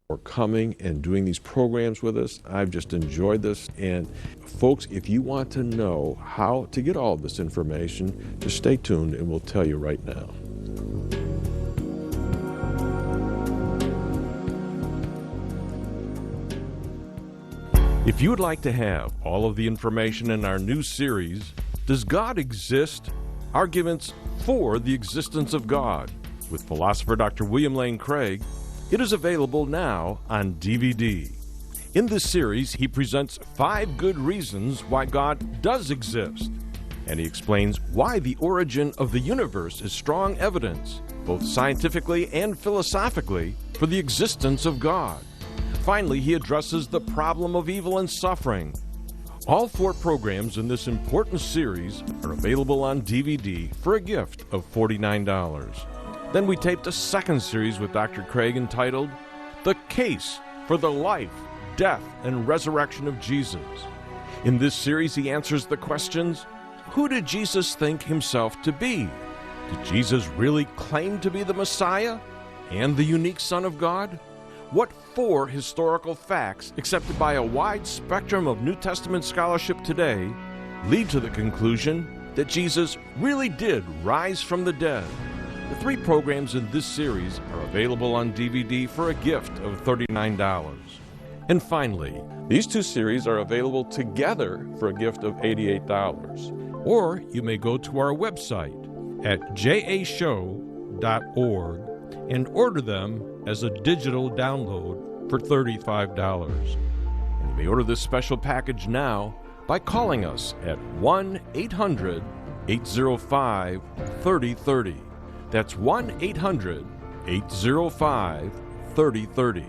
for coming and doing these programs with us. I've just enjoyed this. And folks, if you want to know how to get all of this information, just stay tuned and we'll tell you right now. If you would like to have all of the information in our new series, Does God Exist? Arguments for the Existence of God, with philosopher Dr. William Lane Craig, it is available now on DVD. In this series, he presents 5 good reasons why God does exist, and he explains why the origin of the universe is strong evidence, both scientifically and philosophically, for the existence of God. Finally, he addresses the problem of evil and suffering. All 4 programs in this important series are available on DVD for a gift of $49. Then we taped a second series with Dr. Craig entitled The Case for the Life, Death, and Resurrection of Jesus. In this series, he answers the questions: who did Jesus think himself to be? Did Jesus really claim to be the Messiah and the unique Son of God? What 4 historical facts, accepted by a wide spectrum of New Testament scholarship today, lead to the conclusion that Jesus really did rise from the dead? The 3 programs in this series are available on DVD for a gift of $39. And finally, these 2 series are available together for a gift of $88. Or you may go to our website at jashow.org and order them as a digital download for $35. And you may order this special package now by calling us at 1-800-805-3030. That's 1-800-805-3030.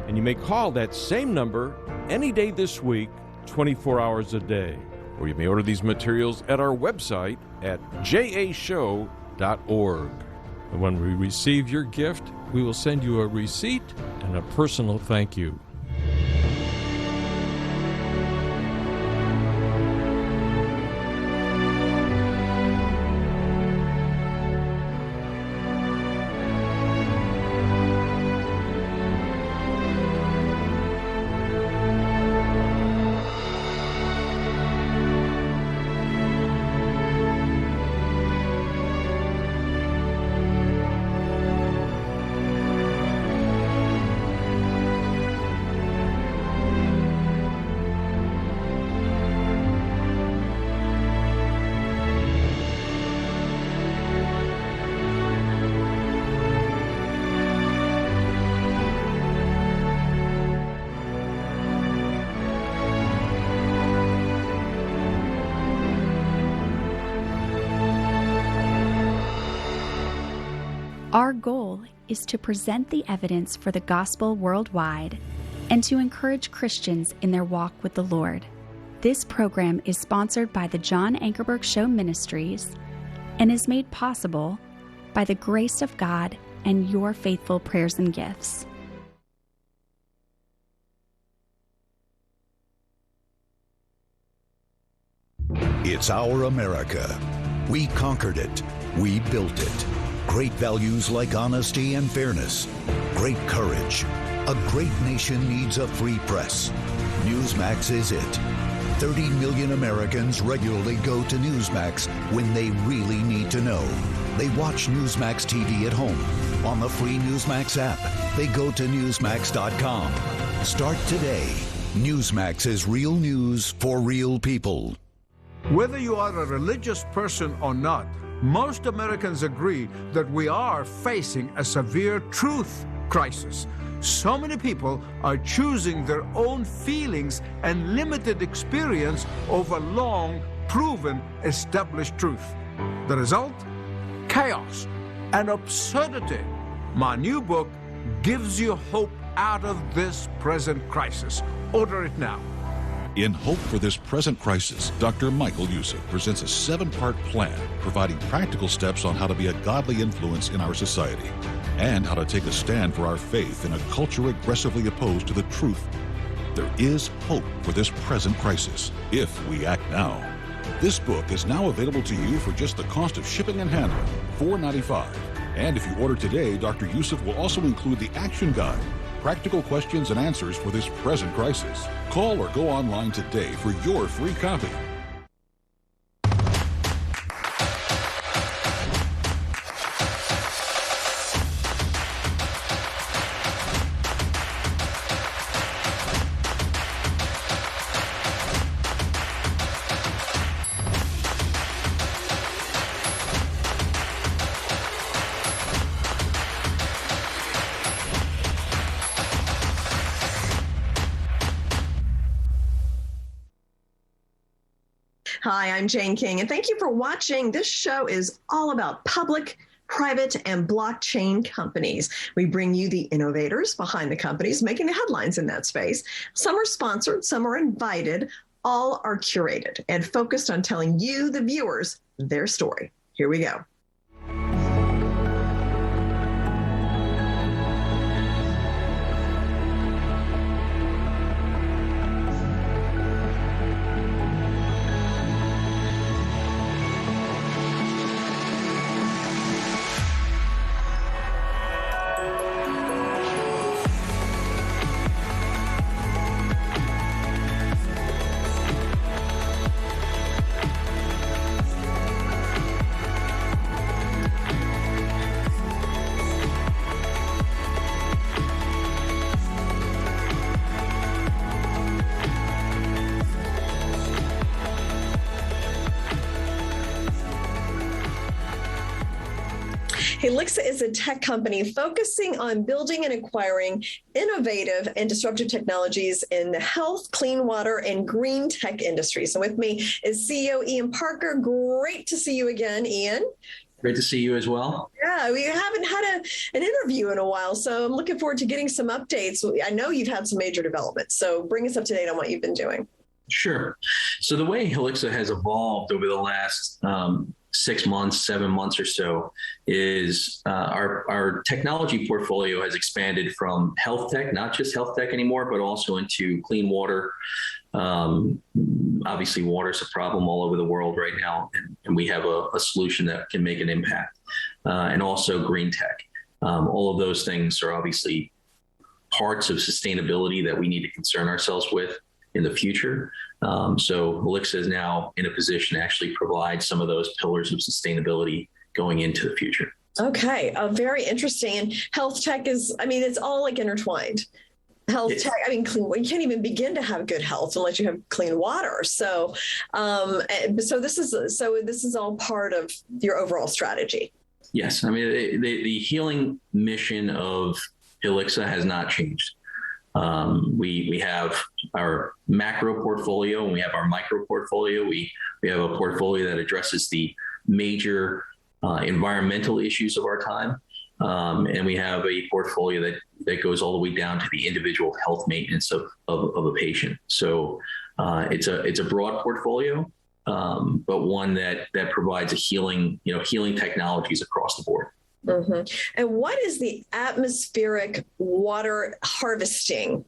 And you may call that same number any day this week, 24 hours a day. Or you may order these materials at our website at jashow.org. And when we receive your gift, we will send you a receipt and a personal thank you. Our goal is to present the evidence for the gospel worldwide and to encourage Christians in their walk with the Lord. This program is sponsored by the John Ankerberg Show Ministries and is made possible by the grace of God and your faithful prayers and gifts. It's our America. We conquered it. We built it. Great values like honesty and fairness. Great courage. A great nation needs a free press. Newsmax is it. 30 million Americans regularly go to Newsmax when they really need to know. They watch Newsmax TV at home. On the free Newsmax app, they go to Newsmax.com. Start today. Newsmax is real news for real people. Whether you are a religious person or not, most Americans agree that we are facing a severe truth crisis. So many people are choosing their own feelings and limited experience over long, proven, established truth. The result? Chaos and absurdity. My new book gives you hope out of this present crisis. Order it now. In Hope for This Present Crisis, Dr. Michael Youssef presents a 7-part plan providing practical steps on how to be a godly influence in our society and how to take a stand for our faith in a culture aggressively opposed to the truth. There is hope for this present crisis if we act now. This book is now available to you for just the cost of shipping and handling, $4.95. And if you order today, Dr. Youssef will also include the action guide, practical questions and answers for this present crisis. Call or go online today for your free copy. Hi, I'm Jane King, and thank you for watching. This show is all about public, private, and blockchain companies. We bring you the innovators behind the companies making the headlines in that space. Some are sponsored, some are invited, all are curated and focused on telling you, the viewers, their story. Here we go. Healixa is a tech company focusing on building and acquiring innovative and disruptive technologies in the health, clean water, and green tech industries. And with me is CEO Ian Parker. Great to see you again, Ian. Great to see you as well. Yeah, we haven't had an interview in a while, so I'm looking forward to getting some updates. I know you've had some major developments, so bring us up to date on what you've been doing. Sure. So the way Healixa has evolved over the last 6 months, 7 months or so is our technology portfolio has expanded from health tech, not just health tech anymore, but also into clean water. Obviously, water is a problem all over the world right now, and we have a solution that can make an impact. And also green tech. All of those things are obviously parts of sustainability that we need to concern ourselves with in the future. So Healixa is now in a position to actually provide some of those pillars of sustainability going into the future. Okay, very interesting. And health tech is, I mean, it's all like intertwined. Health tech, I mean, you can't even begin to have good health unless you have clean water. So, this is all part of your overall strategy. Yes, I mean, the healing mission of Healixa has not changed. We have our macro portfolio and we have our micro portfolio. We have a portfolio that addresses the major environmental issues of our time. And we have a portfolio that goes all the way down to the individual health maintenance of a patient. So it's a broad portfolio, but one that provides healing technologies across the board. Mm-hmm. And what is the atmospheric water harvesting?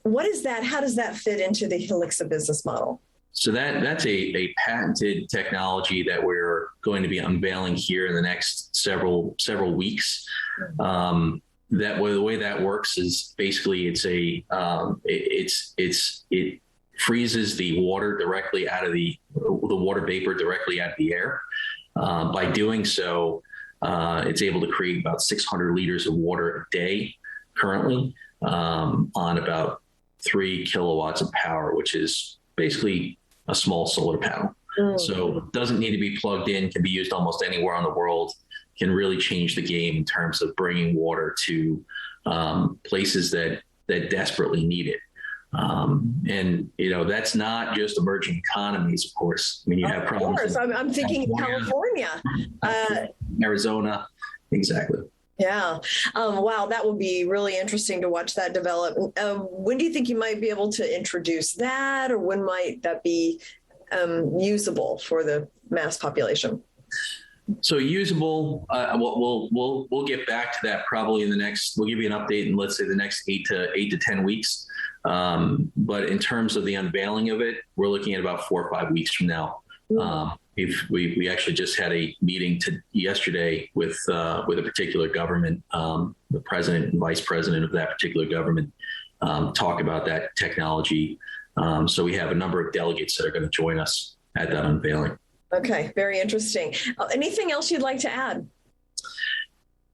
What is that? How does that fit into the Healixa business model? So that's a patented technology that we're going to be unveiling here in the next several weeks. The way that works is basically it freezes the water directly out of the water vapor directly out of the air. By doing so, it's able to create about 600 liters of water a day currently on about 3 kilowatts of power, which is basically a small solar panel. So it doesn't need to be plugged in, can be used almost anywhere in the world, can really change the game in terms of bringing water to places that desperately need it. And, that's not just emerging economies, of course. I mean, you have problems. Of course, I'm thinking California. Arizona, exactly. Yeah. Wow, that will be really interesting to watch that develop. When do you think you might be able to introduce that, or when might that be usable for the mass population? So usable, we'll get back to that probably in the next. We'll give you an update in, let's say, the next 8 to 10 weeks. But in terms of the unveiling of it, we're looking at about 4 or 5 weeks from now We actually just had a meeting yesterday with a particular government, the president and vice president of that particular government, talk about that technology. So we have a number of delegates that are going to join us at that unveiling. Okay, very interesting. Anything else you'd like to add?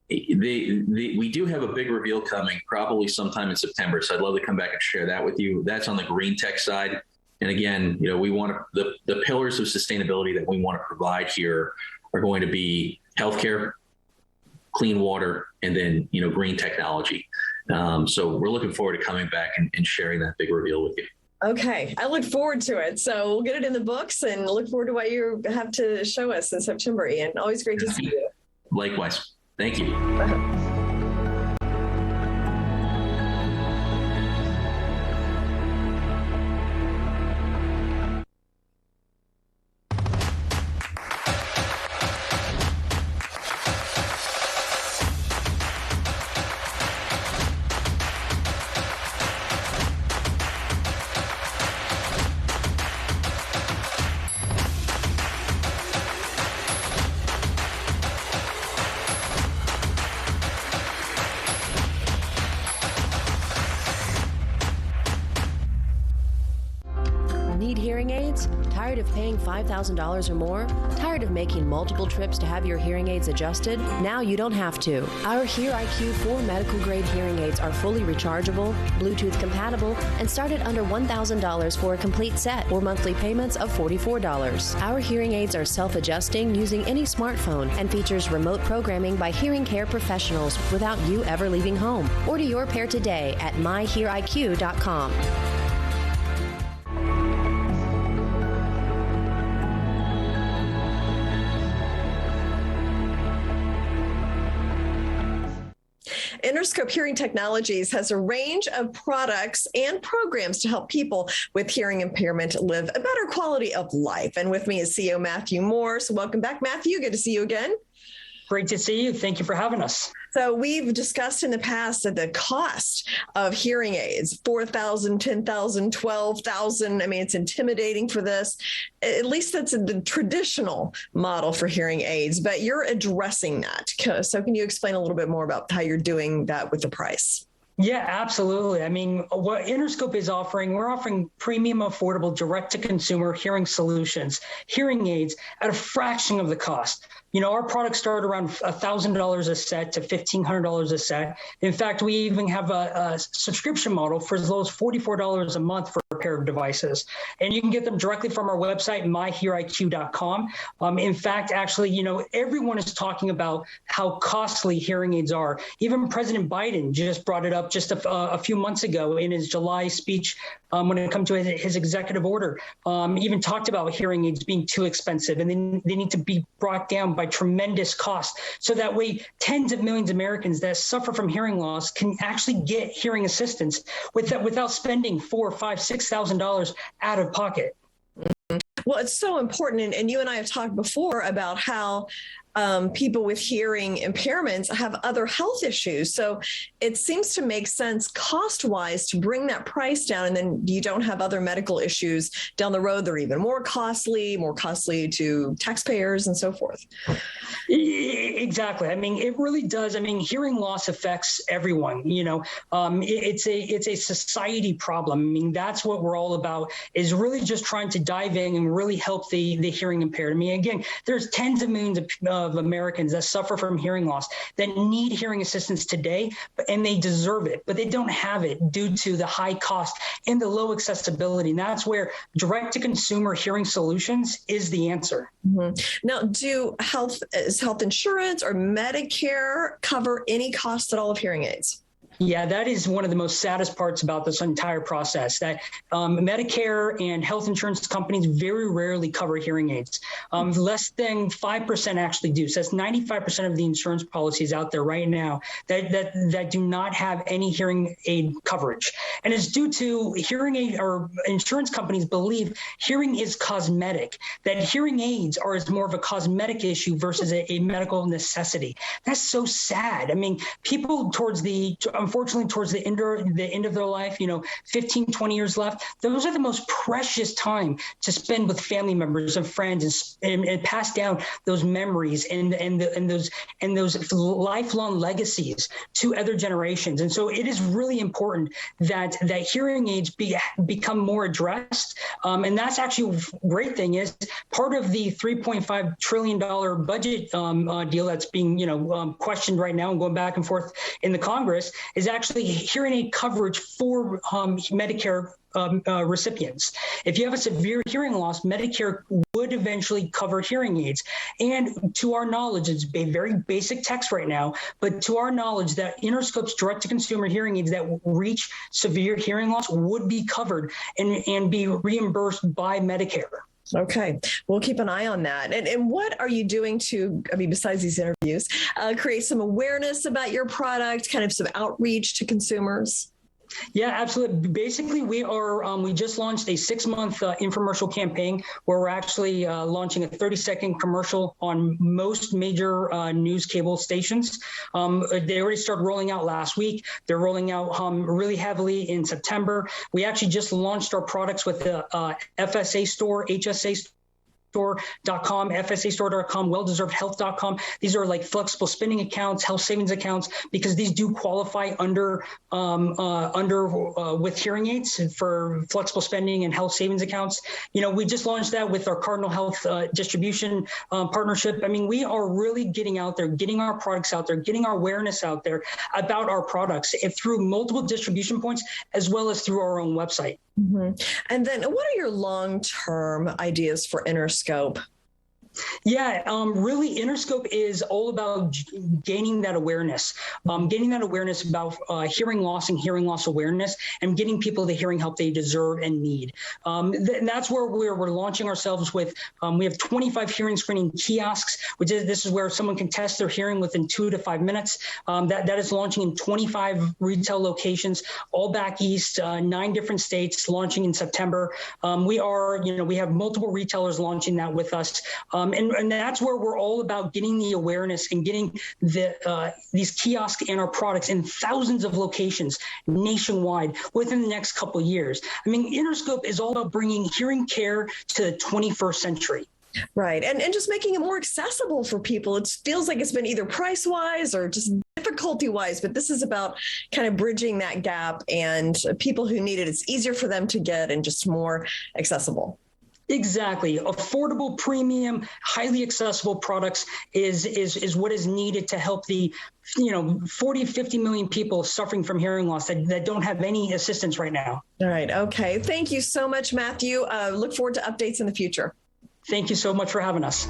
We do have a big reveal coming probably sometime in September. So I'd love to come back and share that with you. That's on the green tech side. And again, we want the pillars of sustainability that we want to provide here are going to be healthcare, clean water, and then, green technology. So we're looking forward to coming back and sharing that big reveal with you. Okay, I look forward to it. So we'll get it in the books and look forward to what you have to show us in September, Ian. Always great to see you. Likewise. Thank you. Need hearing aids? Tired of paying $5,000 or more? Tired of making multiple trips to have your hearing aids adjusted? Now you don't have to. Our HearIQ 4 medical grade hearing aids are fully rechargeable, Bluetooth compatible, and start at under $1,000 for a complete set or monthly payments of $44. Our hearing aids are self-adjusting using any smartphone and features remote programming by hearing care professionals without you ever leaving home. Order your pair today at myheariq.com. Innerscope Hearing Technologies has a range of products and programs to help people with hearing impairment live a better quality of life. And with me is CEO Matthew Moore. So welcome back, Matthew. Good to see you again. Great to see you. Thank you for having us. So we've discussed in the past that the cost of hearing aids, $4,000, $10,000, $12,000. I mean, it's intimidating for this. At least that's the traditional model for hearing aids, but you're addressing that. So can you explain a little bit more about how you're doing that with the price? Yeah, absolutely. I mean, what Innerscope is offering, we're offering premium, affordable, direct-to-consumer hearing solutions, hearing aids at a fraction of the cost. Our products start around $1,000 a set to $1,500 a set. In fact, we even have a subscription model for as low as $44 a month for a pair of devices. And you can get them directly from our website, myheariq.com. In fact, actually, everyone is talking about how costly hearing aids are. Even President Biden just brought it up just a few months ago in his July speech when it comes to his executive order. Even talked about hearing aids being too expensive, and they need to be brought down by tremendous cost. So that way, tens of millions of Americans that suffer from hearing loss can actually get hearing assistance without spending $4,000, $5,000, $6,000 out of pocket. Well, it's so important. And you and I have talked before about how people with hearing impairments have other health issues. So it seems to make sense cost-wise to bring that price down, and then you don't have other medical issues down the road that are even more costly to taxpayers and so forth. Exactly. I mean, it really does. I mean, hearing loss affects everyone. It's a society problem. I mean, that's what we're all about, is really just trying to dive in and really help the hearing impaired. I mean, again, there's tens of millions of Americans that suffer from hearing loss that need hearing assistance today, and they deserve it, but they don't have it due to the high cost and the low accessibility. And that's where direct-to-consumer hearing solutions is the answer. Mm-hmm. Now, is health insurance or Medicare cover any cost at all of hearing aids? Yeah, that is one of the most saddest parts about this entire process, that Medicare and health insurance companies very rarely cover hearing aids. Less than 5% actually do. So that's 95% of the insurance policies out there right now that do not have any hearing aid coverage. And it's due to hearing aid, or insurance companies believe hearing is cosmetic, that hearing aids are more of a cosmetic issue versus a medical necessity. That's so sad. I mean, people unfortunately towards the end of their life, 15, 20 years left, those are the most precious time to spend with family members and friends and pass down those memories and those lifelong legacies to other generations. And so it is really important that hearing aids become more addressed. And that's actually a great thing is part of the $3.5 trillion budget deal that's being questioned right now and going back and forth in the Congress is actually hearing aid coverage for Medicare recipients. If you have a severe hearing loss, Medicare would eventually cover hearing aids. And to our knowledge, it's a very basic text right now, but to our knowledge that Innerscope's direct-to-consumer hearing aids that reach severe hearing loss would be covered and be reimbursed by Medicare. Okay, we'll keep an eye on that. And what are you doing to, besides these interviews, create some awareness about your product, kind of some outreach to consumers? Yeah, absolutely. Basically, we just launched a 6-month infomercial campaign where we're actually launching a 30-second commercial on most major news cable stations. They already started rolling out last week. They're rolling out really heavily in September. We actually just launched our products with the FSA store, HSA store.com, FSAstore.com, welldeservedhealth.com. These are like flexible spending accounts, health savings accounts, because these do qualify under with hearing aids for flexible spending and health savings accounts. We just launched that with our Cardinal Health distribution partnership. We are really getting out there, getting our products out there, getting our awareness out there about our products through multiple distribution points, as well as through our own website. Mm-hmm. And then what are your long-term ideas for Innerscope? Yeah, really, Innerscope is all about gaining that awareness about hearing loss and hearing loss awareness, and getting people the hearing help they deserve and need. And that's where we're launching ourselves with. We have 25 hearing screening kiosks, this is where someone can test their hearing within 2 to 5 minutes. That is launching in 25 retail locations, all back east, 9 different states, launching in September. We have multiple retailers launching that with us. And that's where we're all about getting the awareness and getting these kiosks and our products in thousands of locations nationwide within the next couple of years. Innerscope is all about bringing hearing care to the 21st century. Right. And just making it more accessible for people. It feels like it's been either price-wise or just difficulty-wise, but this is about kind of bridging that gap, and people who need it, it's easier for them to get and just more accessible. Exactly. Affordable, premium, highly accessible products is what is needed to help the 40, 50 million people suffering from hearing loss that don't have any assistance right now. All right. Okay. Thank you so much, Matthew. Look forward to updates in the future. Thank you so much for having us.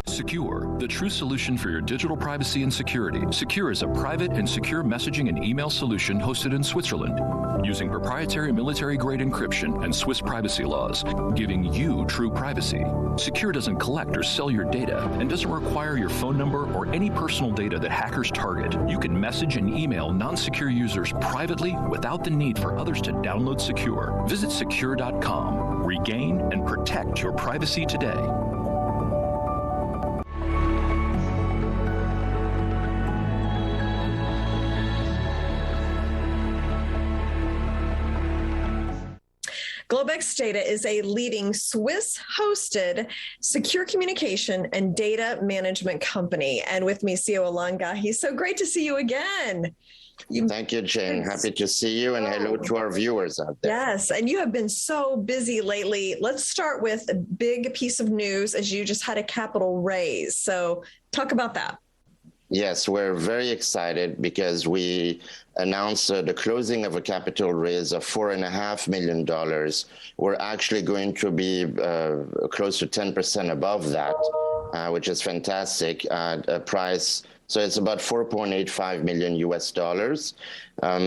Secure, the true solution for your digital privacy and security. Secure is a private and secure messaging and email solution hosted in Switzerland, using proprietary military-grade encryption and Swiss privacy laws, giving you true privacy. Secure doesn't collect or sell your data and doesn't require your phone number or any personal data that hackers target. You can message and email non-secure users privately without the need for others to download Secure. Visit secure.com. Regain and protect your privacy today. GlobeX Data is a leading Swiss-hosted secure communication and data management company. And with me, Sio Alanga. He's so great to see you again. Thank you, Jane. Happy to see you, and hello to our viewers out there. Yes, and you have been so busy lately. Let's start with a big piece of news, as you just had a capital raise. So talk about that. Yes, we're very excited because we announced the closing of a capital raise of $4.5 million. We're actually going to be close to 10% above that, which is fantastic at a price. So it's about $4.85 million US.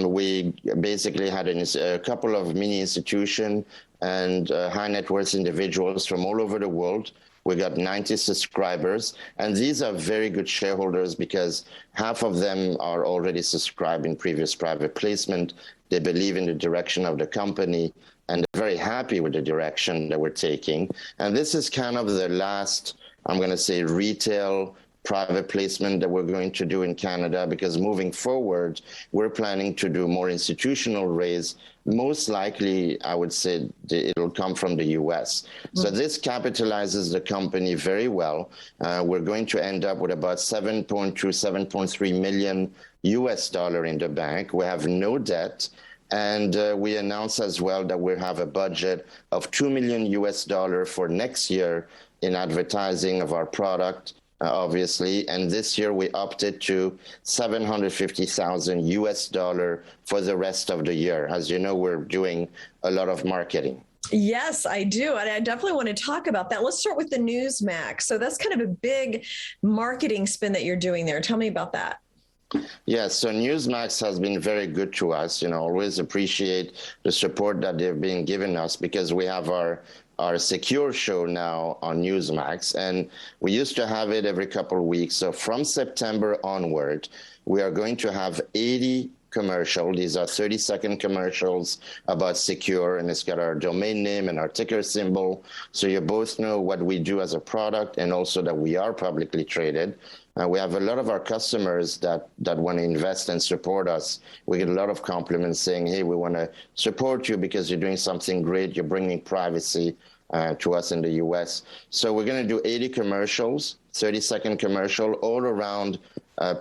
We basically had a couple of mini institutions and high net worth individuals from all over the world. We got 90 subscribers, and these are very good shareholders because half of them are already subscribed in previous private placement, They believe in the direction of the company, and they're very happy with the direction that we're taking. And this is kind of the last, I'm going to say, retail private placement that we're going to do in Canada, because moving forward, we're planning to do more institutional raise. Most likely, I would say it'll come from the US. So this capitalizes the company very well. We're going to end up with about 7.3 million US dollar in the bank. We have no debt. And we announced as well that we have a budget of $2 million US dollar for next year in advertising of our product, obviously. And this year we opted to $750,000 US dollar for the rest of the year. As you know, we're doing a lot of marketing. Yes, I do. And I definitely want to talk about that. Let's start with the Newsmax. So that's kind of a big marketing spin that you're doing there. Tell me about that. Yes, so Newsmax has been very good to us. Always appreciate the support that they've been giving us, because we have our secure show now on Newsmax, and we used to have it every couple of weeks. So from September onward, we are going to have 80 commercials. These are 30-second commercials about secure, and it's got our domain name and our ticker symbol, so you both know what we do as a product and also that we are publicly traded. We have a lot of our customers that want to invest and support us. We get a lot of compliments saying, hey, we want to support you because you're doing something great. You're bringing privacy to us in the US. So we're going to do 80 commercials, 30-second commercial, all around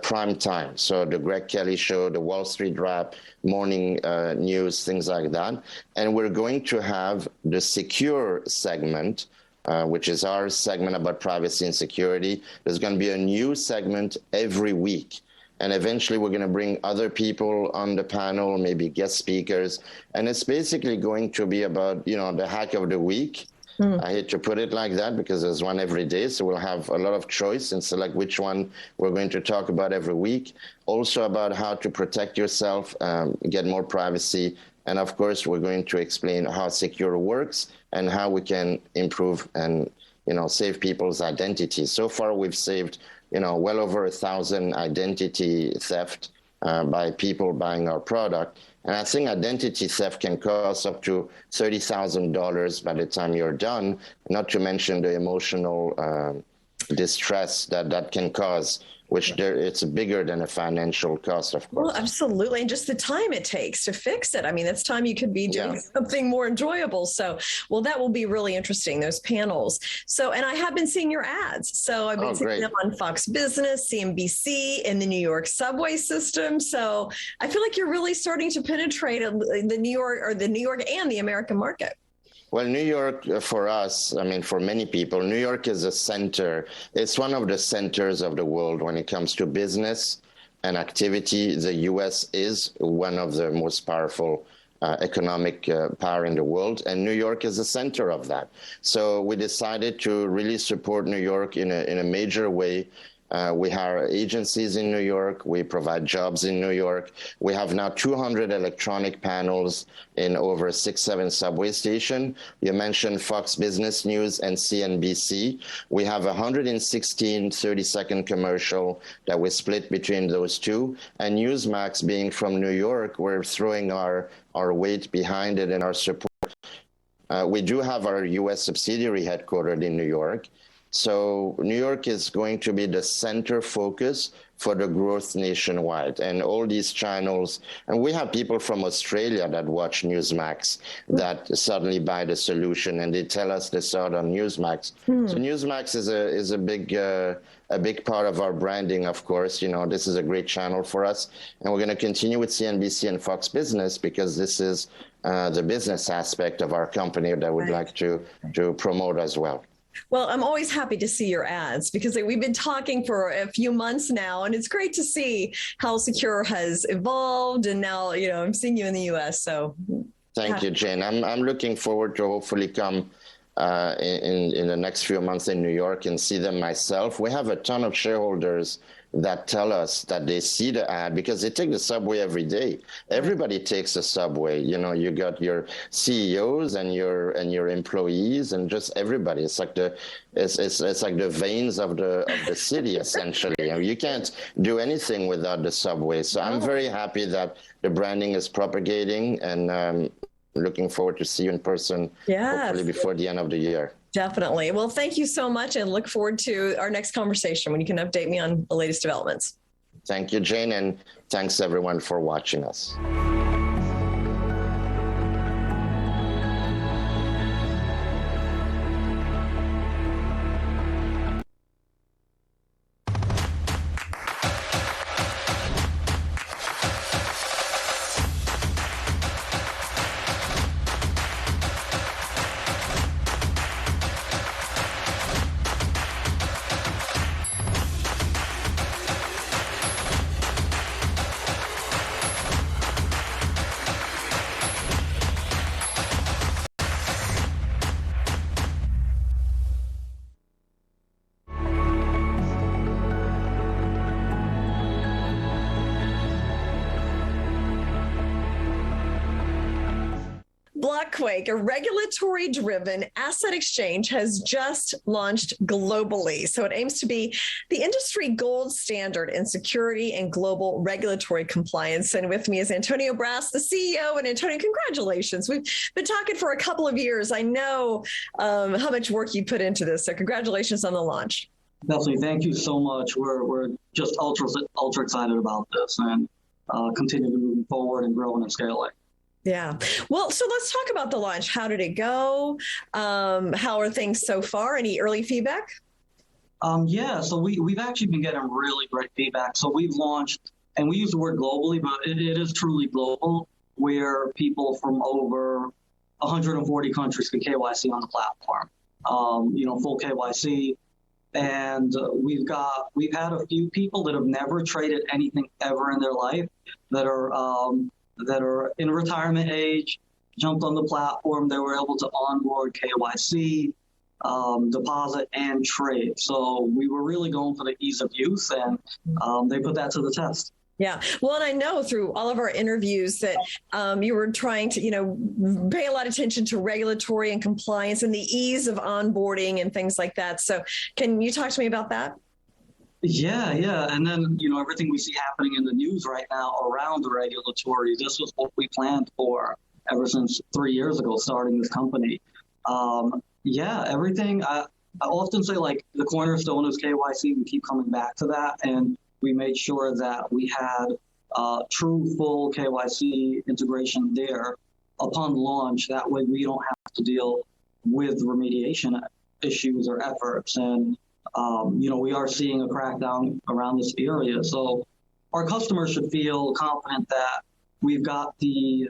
prime time. So the Greg Kelly Show, the Wall Street Wrap, morning news, things like that. And we're going to have the secure segment, which is our segment about privacy and security. There's going to be a new segment every week. And eventually we're going to bring other people on the panel, maybe guest speakers. And it's basically going to be about, the hack of the week. I hate to put it like that because there's one every day. So we'll have a lot of choice and select which one we're going to talk about every week. Also about how to protect yourself, get more privacy. And of course, we're going to explain how secure works and how we can improve and, save people's identities. So far, we've saved, well over 1,000 identity theft by people buying our product. And I think identity theft can cost up to $30,000 by the time you're done, not to mention the emotional distress that can cause, which it's bigger than a financial cost, of course. Well, absolutely. And just the time it takes to fix it. I mean, that's time you could be doing something more enjoyable. So, well, that will be really interesting, those panels. So, and I have been seeing your ads. So I've been seeing them on Fox Business, CNBC, and the New York subway system. So I feel like you're really starting to penetrate the New York and the American market. Well, New York, for us, for many people, New York is a center. It's one of the centers of the world when it comes to business and activity. The U.S. is one of the most powerful economic power in the world, and New York is the center of that. So we decided to really support New York in a major way. We hire agencies in New York. We provide jobs in New York. We have now 200 electronic panels in over 6-7 subway stations. You mentioned Fox Business News and CNBC. We have 116 30-second commercial that we split between those two. And Newsmax, being from New York, we're throwing our weight behind it and our support. We do have our U.S. subsidiary headquartered in New York. So New York is going to be the center focus for the growth nationwide, and all these channels. And we have people from Australia that watch Newsmax that suddenly buy the solution, and they tell us they saw it on Newsmax. So Newsmax is a big part of our branding, of course. This is a great channel for us, and we're going to continue with CNBC and Fox Business because this is the business aspect of our company that we'd like to promote as well. Well, I'm always happy to see your ads because we've been talking for a few months now, and it's great to see how Secure has evolved. And now, I'm seeing you in the U.S. So thank you, Jane. I'm looking forward to hopefully come in the next few months in New York and see them myself. We have a ton of shareholders that tell us that they see the ad, because they take the subway every day. Everybody takes the subway. You know, you got your CEOs and your employees and just everybody. It's like it's like the veins of the city, essentially. I mean, you can't do anything without the subway. So I'm very happy that the branding is propagating, and looking forward to see you in person, hopefully before the end of the year. Definitely. Well, thank you so much, and look forward to our next conversation when you can update me on the latest developments. Thank you, Jane, and thanks everyone for watching us. Blockquake, a regulatory-driven asset exchange, has just launched globally. So it aims to be the industry gold standard in security and global regulatory compliance. And with me is Antonio Brass, the CEO. And Antonio, congratulations. We've been talking for a couple of years. I know how much work you put into this. So congratulations on the launch. Definitely. Thank you so much. We're just ultra excited about this, and continue to move forward and growing and scaling. Yeah. Well, so let's talk about the launch. How did it go? How are things so far? Any early feedback? Yeah, so we've actually been getting really great feedback. So we've launched, and we use the word globally, but it is truly global, where people from over 140 countries can KYC on the platform. Full KYC. And we've had a few people that have never traded anything ever in their life that are in retirement age, jumped on the platform. They were able to onboard KYC, deposit, and trade. So we were really going for the ease of use, and they put that to the test. Yeah. Well, and I know through all of our interviews that you were trying to, pay a lot of attention to regulatory and compliance and the ease of onboarding and things like that. So can you talk to me about that? Yeah. And then, everything we see happening in the news right now around the regulatory, this was what we planned for ever since 3 years ago, starting this company. Everything, I often say, like, the cornerstone is KYC. We keep coming back to that. And we made sure that we had true full KYC integration there upon launch. That way we don't have to deal with remediation issues or efforts. And, we are seeing a crackdown around this area. So our customers should feel confident that we've got the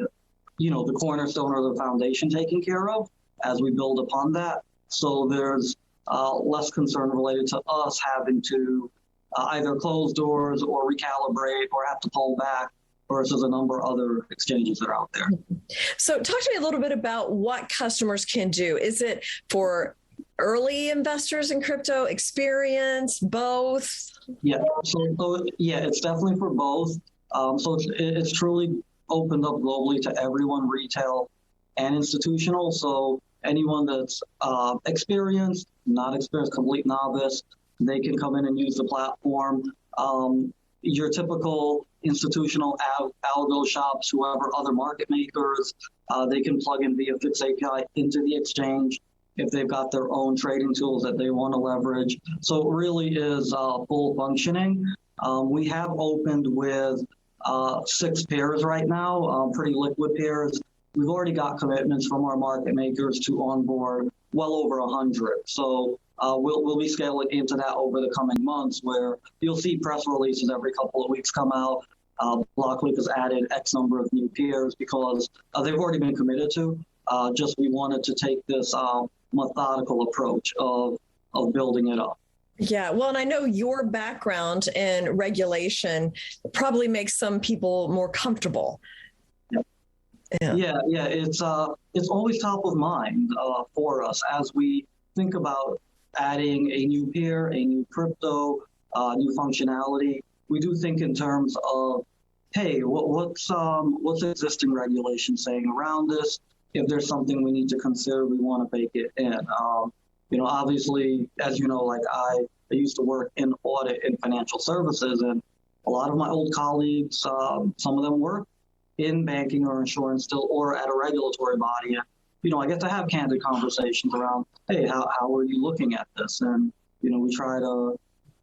cornerstone or the foundation taken care of as we build upon that. So there's less concern related to us having to either close doors or recalibrate or have to pull back versus a number of other exchanges that are out there. So talk to me a little bit about what customers can do. Is it for early investors in crypto, experience, both? Yeah, so it's definitely for both. So it's truly opened up globally to everyone, retail and institutional. So anyone that's experienced, not experienced, complete novice, they can come in and use the platform. Your typical institutional algo shops, whoever, other market makers, they can plug in via Fix API into the exchange if they've got their own trading tools that they want to leverage. So it really is full functioning. We have opened with 6 pairs right now, pretty liquid pairs. We've already got commitments from our market makers to onboard well over 100. So we'll be scaling into that over the coming months, where you'll see press releases every couple of weeks come out. Blockquake has added X number of new peers because they've already been committed to. Just we wanted to take this methodical approach of building it up. Yeah, well, and I know your background in regulation probably makes some people more comfortable. Yeah. It's always top of mind for us as we think about adding a new pair, a new crypto, new functionality, we do think in terms of, hey, what's existing regulation saying around this? If there's something we need to consider, we want to bake it in. Obviously, as you know, like I used to work in audit in financial services, and a lot of my old colleagues, some of them work in banking or insurance still, or at a regulatory body. And, I get to have candid conversations around, hey, how are you looking at this? And, we try to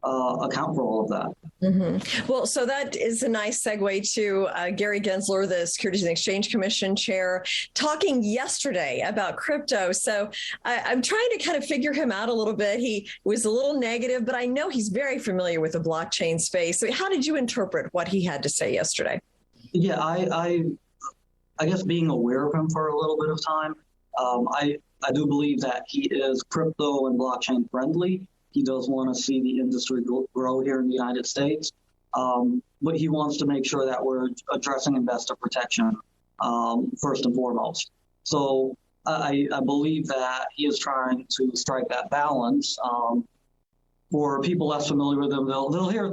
account for all of that. Mm-hmm. Well, so that is a nice segue to Gary Gensler, the Securities and Exchange Commission chair, talking yesterday about crypto. So I'm trying to kind of figure him out a little bit. He was a little negative, but I know he's very familiar with the blockchain space. So how did you interpret what he had to say yesterday? Yeah, I guess being aware of him for a little bit of time, I do believe that he is crypto and blockchain friendly. He does want to see the industry grow here in the United States, but he wants to make sure that we're addressing investor protection first and foremost. So I believe that he is trying to strike that balance. For people less familiar with him, they'll hear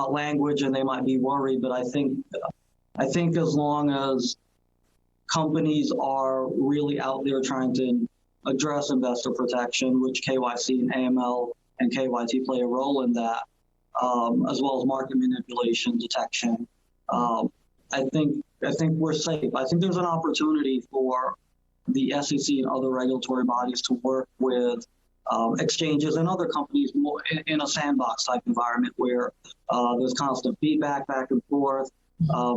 language and they might be worried, but I think as long as companies are really out there trying to address investor protection, which KYC and AML and KYT play a role in that, as well as market manipulation detection. I think we're safe. I think there's an opportunity for the SEC and other regulatory bodies to work with exchanges and other companies more in a sandbox type environment where there's constant feedback back and forth,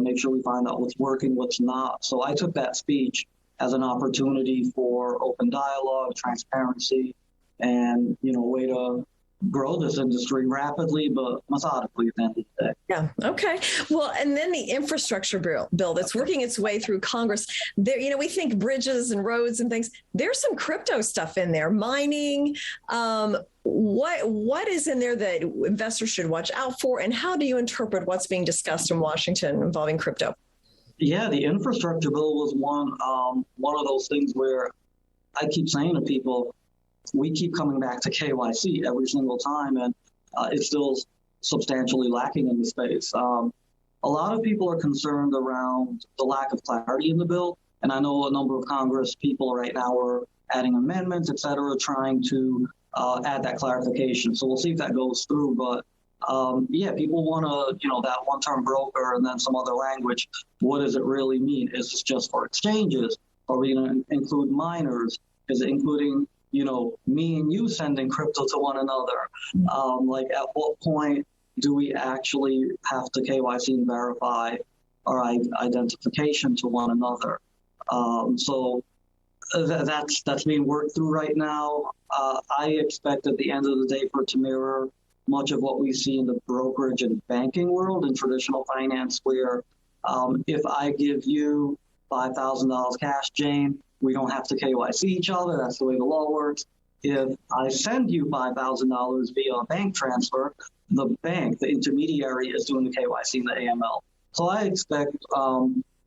make sure we find out what's working, what's not. So I took that speech as an opportunity for open dialogue, transparency, and a way to grow this industry rapidly but methodically at the end of the day. Yeah. Okay. Well, and then the infrastructure bill that's working its way through Congress. There, we think bridges and roads and things. There's some crypto stuff in there, mining. What is in there that investors should watch out for, and how do you interpret what's being discussed in Washington involving crypto? Yeah, the infrastructure bill was one of those things where I keep saying to people, we keep coming back to KYC every single time, and it's still substantially lacking in the space. A lot of people are concerned around the lack of clarity in the bill, and I know a number of Congress people right now are adding amendments, et cetera, trying to add that clarification. So we'll see if that goes through, but people want to, that one-term broker and then some other language. What does it really mean? Is this just for exchanges? Are we going to include miners? Is it including me and you sending crypto to one another? At what point do we actually have to KYC and verify our identification to one another? So that's being worked through right now. I expect at the end of the day for it to mirror much of what we see in the brokerage and banking world and traditional finance, where if I give you $5,000 cash, Jane, we don't have to KYC each other. That's the way the law works. If I send you $5,000 via a bank transfer, the bank, the intermediary, is doing the KYC and the AML. So I expect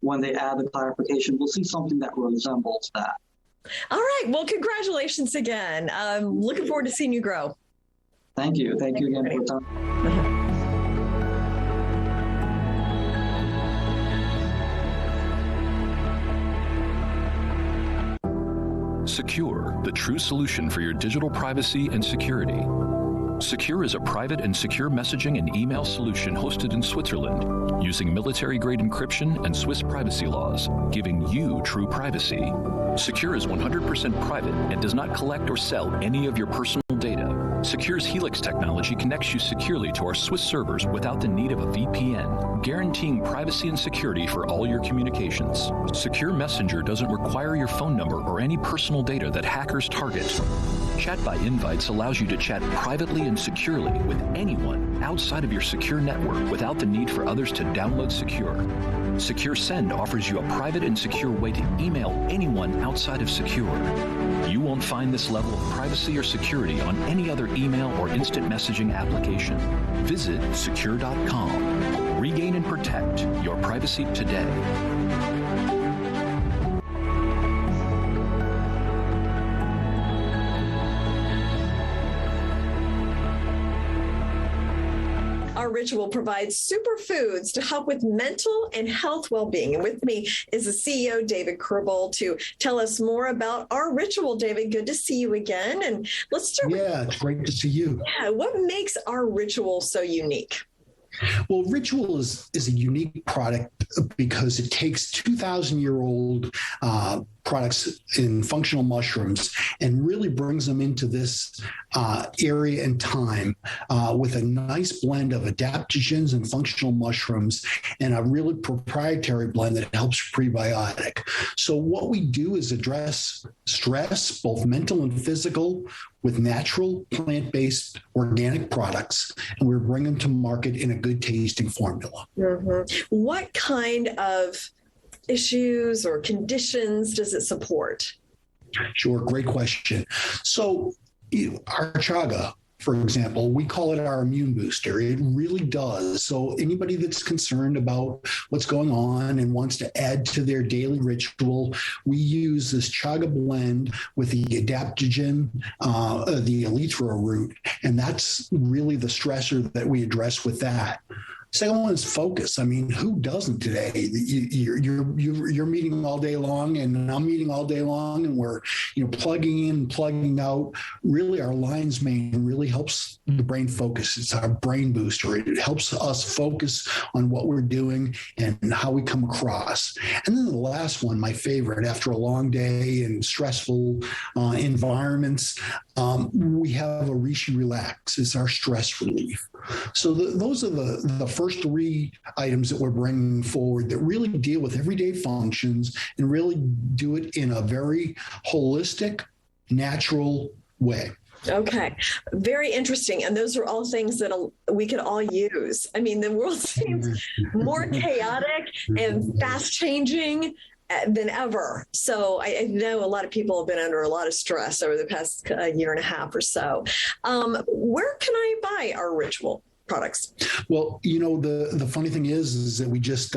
when they add the clarification, we'll see something that resembles that. All right. Well, congratulations again. Looking forward to seeing you grow. Thank you. Thank you again for your time. Secure, the true solution for your digital privacy and security. Secure is a private and secure messaging and email solution hosted in Switzerland, using military-grade encryption and Swiss privacy laws, giving you true privacy. Secure is 100% private and does not collect or sell any of your personal data. Secure's Healixa technology connects you securely to our Swiss servers without the need of a VPN, guaranteeing privacy and security for all your communications. Secure Messenger doesn't require your phone number or any personal data that hackers target. Chat by Invites allows you to chat privately and securely with anyone outside of your secure network without the need for others to download Secure. Secure Send offers you a private and secure way to email anyone outside of Secure. You won't find this level of privacy or security on any other email or instant messaging application. Visit secure.com. Regain and protect your privacy today. Our Ritual provides superfoods to help with mental and health well-being. And with me is the CEO, David Kerbel, to tell us more about Our Ritual. David, good to see you again. And let's start with... Yeah, it's great to see you. Yeah, what makes Our Ritual so unique? Well, Ritual is a unique product because it takes 2,000-year-old products in functional mushrooms and really brings them into this area and time with a nice blend of adaptogens and functional mushrooms and a really proprietary blend that helps prebiotic. So what we do is address stress, both mental and physical, with natural plant-based organic products, and we're bringing them to market in a good tasting formula. Mm-hmm. What kind of issues or conditions does it support? Sure, great question. So our chaga, for example, we call it our immune booster. It really does. So anybody that's concerned about what's going on and wants to add to their daily ritual, we use this chaga blend with the adaptogen, the elytra root, and that's really the stressor that we address with that. Second one is focus. I mean, who doesn't today? You're meeting all day long, and I'm meeting all day long, and we're plugging in, plugging out. Really, our lion's mane really helps the brain focus. It's our brain booster. It helps us focus on what we're doing and how we come across. And then the last one, my favorite, after a long day and stressful environments, we have a Reishi Relax. It's our stress relief. So those are the first three items that we're bringing forward that really deal with everyday functions and really do it in a very holistic, natural way. Okay. Very interesting. And those are all things that we could all use. I mean, the world seems more chaotic and fast changing than ever. So I know a lot of people have been under a lot of stress over the past year and a half or so. Where can I buy Our Ritual products? Well, the funny thing is that we just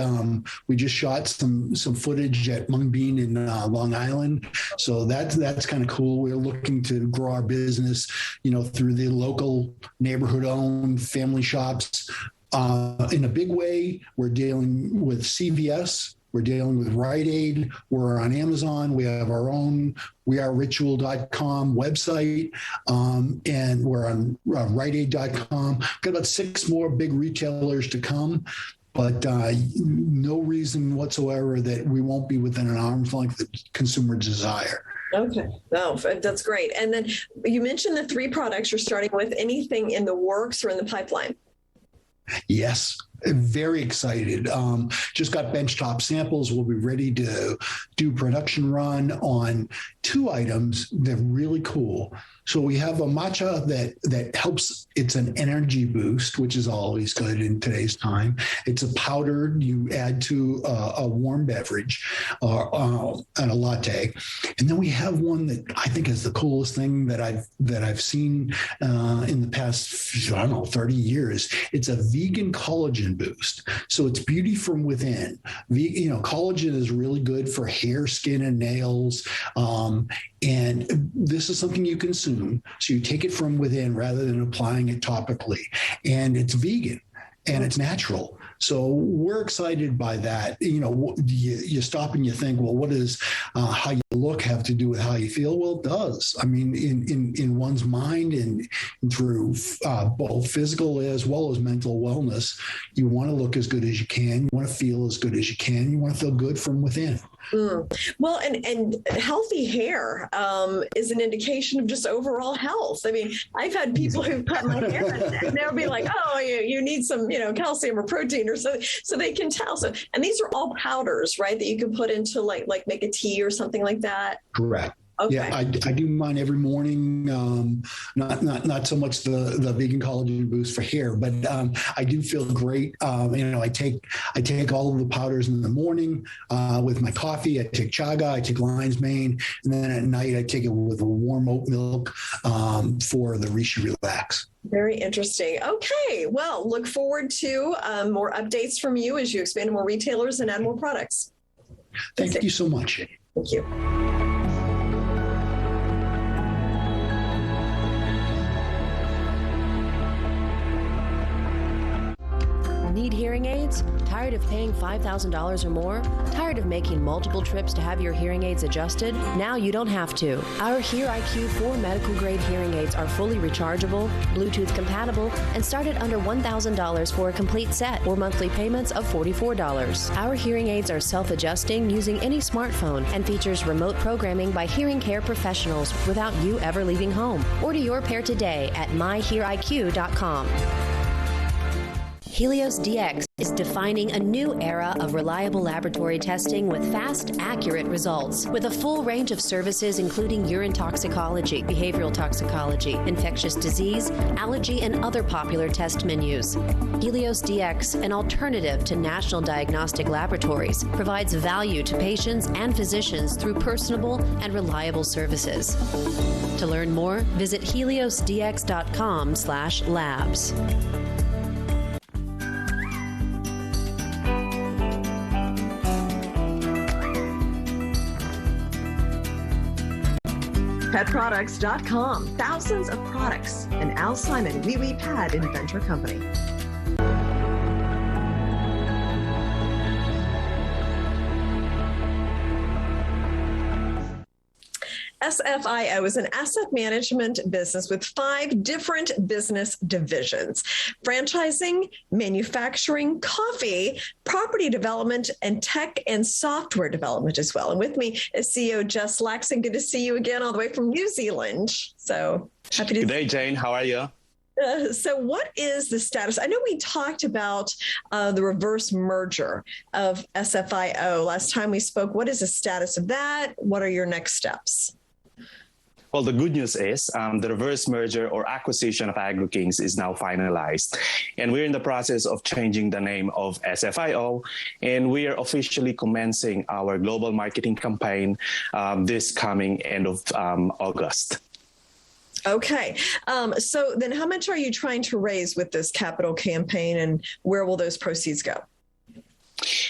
shot some footage at Mung Bean in Long Island, so that's kind of cool. We're looking to grow our business, through the local neighborhood-owned family shops. In a big way, we're dealing with CVS. We're dealing with Rite Aid. We're on Amazon. We have our own weareritual.com website, and we're on riteaid.com. Got about 6 more big retailers to come, but no reason whatsoever that we won't be within an arm's length of consumer desire. Okay. Oh, that's great. And then you mentioned the 3 products you're starting with. Anything in the works or in the pipeline? Yes. Very excited. Just got benchtop samples. We'll be ready to do production run on 2 items. They're really cool. So we have a matcha that helps. It's an energy boost, which is always good in today's time. It's a powder you add to a warm beverage and a latte. And then we have one that I think is the coolest thing that I've seen in the past, 30 years. It's a vegan collagen boost. So it's beauty from within. Collagen is really good for hair, skin, and nails. And this is something you consume. So you take it from within rather than applying it topically. And it's vegan and it's natural. So we're excited by that. You stop and you think, well, what does how you look have to do with how you feel? Well, it does. I mean, in one's mind and through both physical as well as mental wellness, you want to look as good as you can. You want to feel as good as you can. You want to feel good from within. Well, and healthy hair is an indication of just overall health. I mean, I've had people who've cut my hair and they'll be like, oh, you need some, calcium or protein or so they can tell. So, and these are all powders, right? That you can put into like make a tea or something like that. Correct. Okay. Yeah, I do mine every morning. Not so much the vegan collagen boost for hair, but I do feel great. I take all of the powders in the morning with my coffee. I take chaga, I take lion's mane, and then at night I take it with a warm oat milk for the Reishi Relax. Very interesting. Okay, well, look forward to more updates from you as you expand to more retailers and add more products. Thank you so much. Thank you. Need hearing aids? Tired of paying $5,000 or more? Tired of making multiple trips to have your hearing aids adjusted? Now you don't have to. Our HearIQ 4 medical grade hearing aids are fully rechargeable, Bluetooth compatible, and start at under $1,000 for a complete set or monthly payments of $44. Our hearing aids are self-adjusting using any smartphone and features remote programming by hearing care professionals without you ever leaving home. Order your pair today at myheariq.com. Helios DX is defining a new era of reliable laboratory testing with fast, accurate results. With a full range of services including urine toxicology, behavioral toxicology, infectious disease, allergy, and other popular test menus. Helios DX, an alternative to national diagnostic laboratories, provides value to patients and physicians through personable and reliable services. To learn more, visit heliosdx.com/labs. Petproducts.com. Thousands of products. An Al Simon Wee Wee Pad Inventor Company. SFIO is an asset management business with 5 different business divisions: franchising, manufacturing, coffee, property development, and tech and software development as well. And with me is CEO Jess Laxon. Good to see you again all the way from New Zealand. So happy to. Good day, Jane. How are you? So what is the status? I know we talked about the reverse merger of SFIO last time we spoke. What is the status of that? What are your next steps? Well, the good news is the reverse merger or acquisition of AgriKings is now finalized. And we're in the process of changing the name of SFIO, and we are officially commencing our global marketing campaign this coming end of August. Okay. So then how much are you trying to raise with this capital campaign, and where will those proceeds go?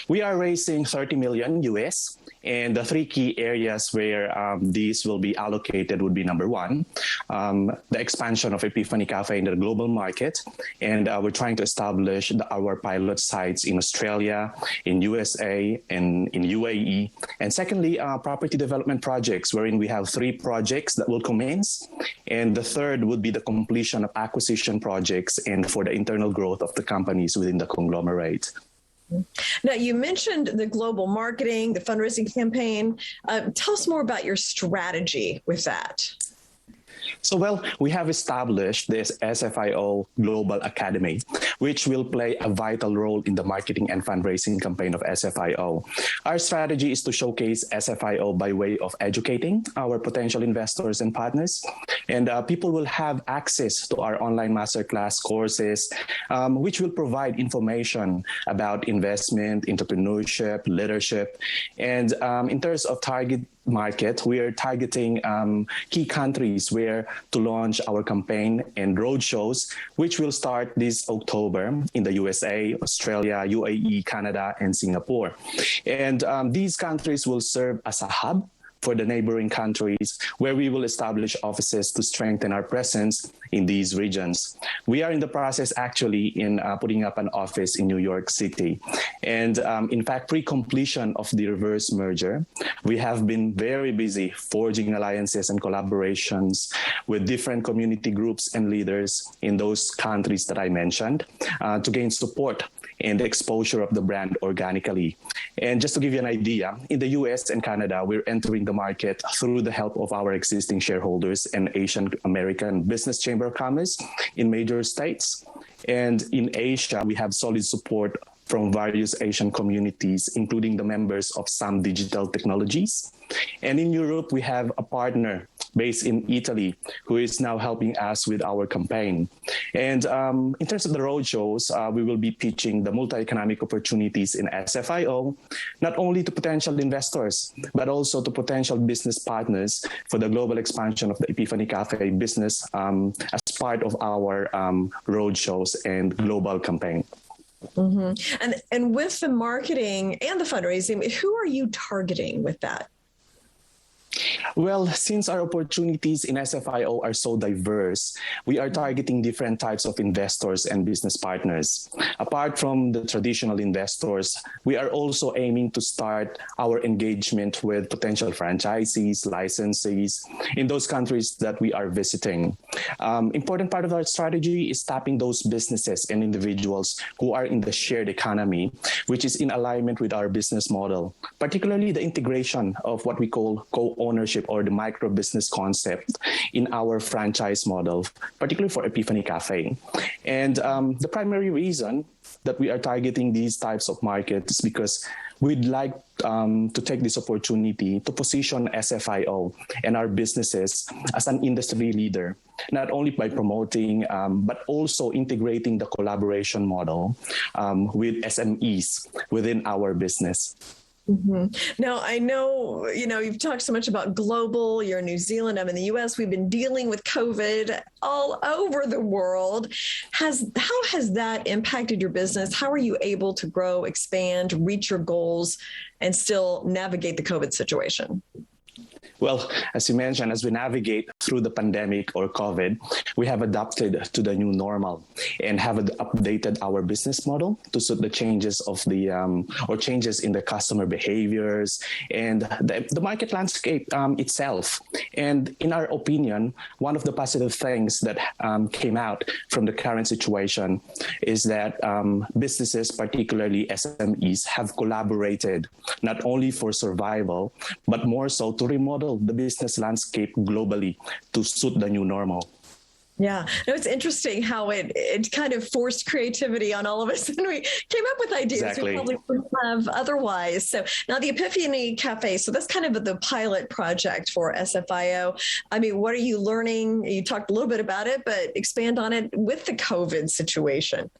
We are raising $30 million US, and the 3 key areas where these will be allocated would be: number 1, the expansion of Epiphany Cafe in the global market, and we're trying to establish our pilot sites in Australia, in USA, and in UAE. And secondly, property development projects, wherein we have 3 projects that will commence, and the third would be the completion of acquisition projects and for the internal growth of the companies within the conglomerate. Now, you mentioned the global marketing, the fundraising campaign. Tell us more about your strategy with that. So, well, we have established this SFIO Global Academy, which will play a vital role in the marketing and fundraising campaign of SFIO. Our strategy is to showcase SFIO by way of educating our potential investors and partners, and people will have access to our online masterclass courses, which will provide information about investment, entrepreneurship, leadership, and in terms of target market, we are targeting key countries where to launch our campaign and roadshows, which will start this October in the USA, Australia, UAE, Canada, and Singapore. And these countries will serve as a hub for the neighboring countries, where we will establish offices to strengthen our presence in these regions. We are in the process actually in putting up an office in New York City. And in fact, pre-completion of the reverse merger, we have been very busy forging alliances and collaborations with different community groups and leaders in those countries that I mentioned to gain support and exposure of the brand organically. And just to give you an idea, in the US and Canada, we're entering the market through the help of our existing shareholders and Asian American Business Chamber of Commerce in major states. And in Asia, we have solid support from various Asian communities, including the members of some digital technologies. And in Europe, we have a partner based in Italy who is now helping us with our campaign. And in terms of the roadshows, we will be pitching the multi-economic opportunities in SFIO, not only to potential investors, but also to potential business partners for the global expansion of the Epiphany Cafe business as part of our roadshows and global campaign. Mm-hmm. And with the marketing and the fundraising, who are you targeting with that? Well, since our opportunities in SFIO are so diverse, we are targeting different types of investors and business partners. Apart from the traditional investors, we are also aiming to start our engagement with potential franchisees, licensees in those countries that we are visiting. Important part of our strategy is tapping those businesses and individuals who are in the shared economy, which is in alignment with our business model, particularly the integration of what we call co-ownership or the micro-business concept in our franchise model, particularly for Epiphany Cafe. And the primary reason that we are targeting these types of markets is because we'd like to take this opportunity to position SFIO and our businesses as an industry leader, not only by promoting, but also integrating the collaboration model with SMEs within our business. Mm-hmm. Now, I know, you've talked so much about global, you're in New Zealand, I'm in the US, we've been dealing with COVID all over the world. How has that impacted your business? How are you able to grow, expand, reach your goals, and still navigate the COVID situation? Well, as you mentioned, as we navigate through the pandemic or COVID, we have adapted to the new normal and have updated our business model to suit the changes of the or changes in the customer behaviors and the market landscape itself. And in our opinion, one of the positive things that came out from the current situation is that businesses, particularly SMEs, have collaborated not only for survival, but more so to remodel the business landscape globally to suit the new normal. Yeah, it's interesting how it kind of forced creativity on all of us, and we came up with ideas we probably wouldn't have otherwise. So now the Epiphany Cafe, so that's kind of the pilot project for SFIO. I mean, what are you learning? You talked a little bit about it, but expand on it with the COVID situation.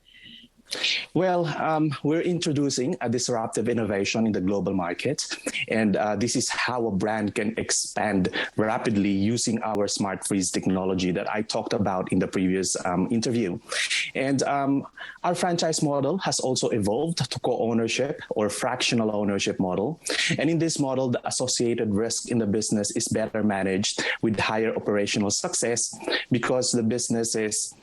Well, we're introducing a disruptive innovation in the global market, and this is how a brand can expand rapidly using our smart freeze technology that I talked about in the previous interview. And our franchise model has also evolved to co-ownership or fractional ownership model. And in this model, the associated risk in the business is better managed with higher operational success because the business's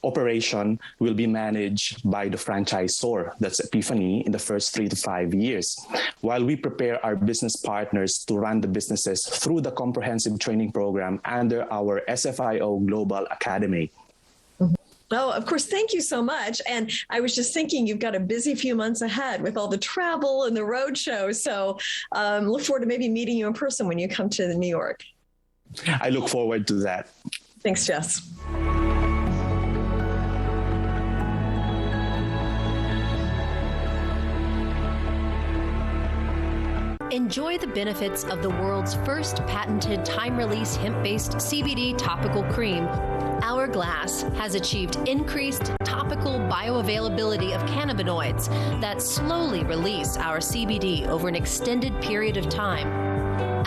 operation will be managed by the franchisor, that's Epiphany, in the first 3 to 5 years, while we prepare our business partners to run the businesses through the comprehensive training program under our SFIO Global Academy. Oh, of course. Thank you so much. And I was just thinking you've got a busy few months ahead with all the travel and the road show. So look forward to maybe meeting you in person when you come to New York. I look forward to that. Thanks, Jess. Enjoy the benefits of the world's first patented time-release hemp-based CBD topical cream. Hourglass has achieved increased topical bioavailability of cannabinoids that slowly release our CBD over an extended period of time.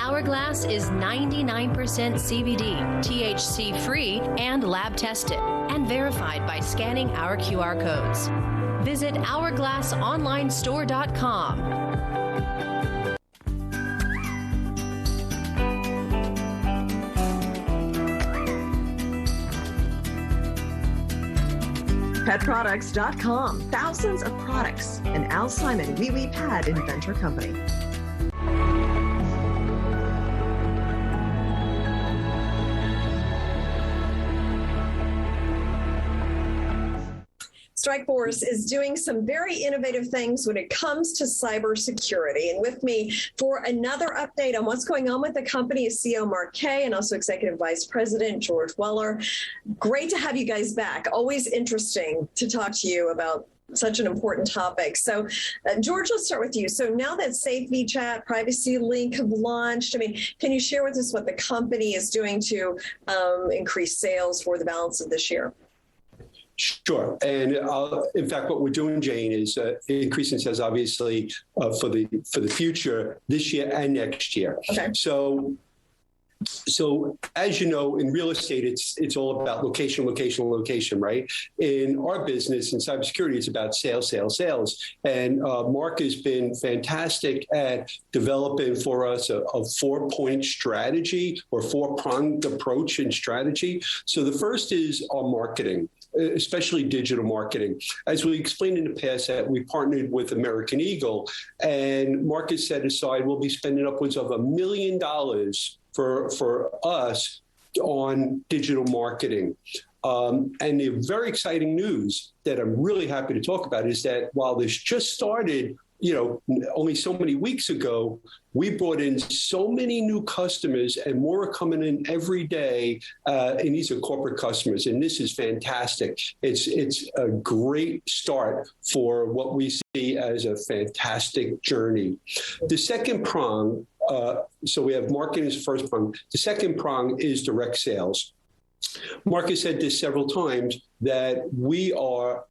Hourglass is 99% CBD, THC-free, and lab-tested, and verified by scanning our QR codes. Visit hourglassonlinestore.com. Petproducts.com. Thousands of products. An Al Simon Wee Wee Pad Inventor Company. StrikeForce is doing some very innovative things when it comes to cybersecurity. And with me for another update on what's going on with the company is CEO Mark Kay and also Executive Vice President George Weller. Great to have you guys back. Always interesting to talk to you about such an important topic. So, George, let's start with you. So now that Safe VChat, Privacy Link have launched, I mean, can you share with us what the company is doing to increase sales for the balance of this year? Sure. And in fact, what we're doing, Jane, is increasing sales, obviously, for the future this year and next year. Okay. So So as you know, in real estate, it's all about location, location, location, right? In our business, in cybersecurity, it's about sales, sales, sales. And Mark has been fantastic at developing for us a 4-point strategy or 4-pronged approach and strategy. So the first is our marketing, especially digital marketing. As we explained in the past, that we partnered with American Eagle, and Mark has set aside, we'll be spending upwards of $1 million for us on digital marketing. And the very exciting news that I'm really happy to talk about is that while this just started, only so many weeks ago, we brought in so many new customers, and more are coming in every day. And these are corporate customers, and this is fantastic. It's a great start for what we see as a fantastic journey. The second prong, so we have marketing as the first prong. The second prong is direct sales. Mark has said this several times, that we are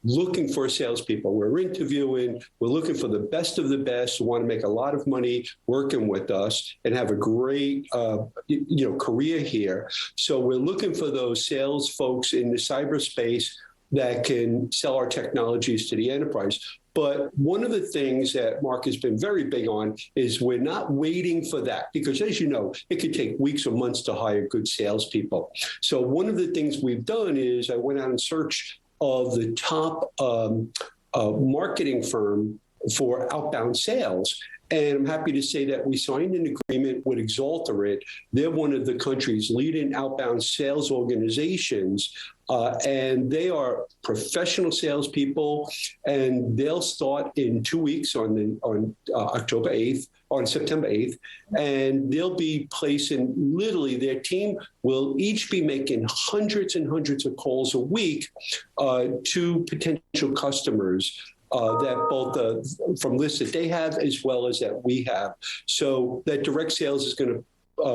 looking for salespeople. We're interviewing, we're looking for the best of the best who want to make a lot of money working with us and have a great, career here. So we're looking for those sales folks in the cyberspace that can sell our technologies to the enterprise. But one of the things that Mark has been very big on is we're not waiting for that, because as you know, it could take weeks or months to hire good salespeople. So one of the things we've done is I went out and searched of the top marketing firm for outbound sales. And I'm happy to say that we signed an agreement with Exalterate. They're one of the country's leading outbound sales organizations, and they are professional salespeople, and they'll start in 2 weeks on September 8th, and they'll be placing, literally their team will each be making hundreds and hundreds of calls a week to potential customers. That both from lists that they have as well as that we have. So that direct sales is going to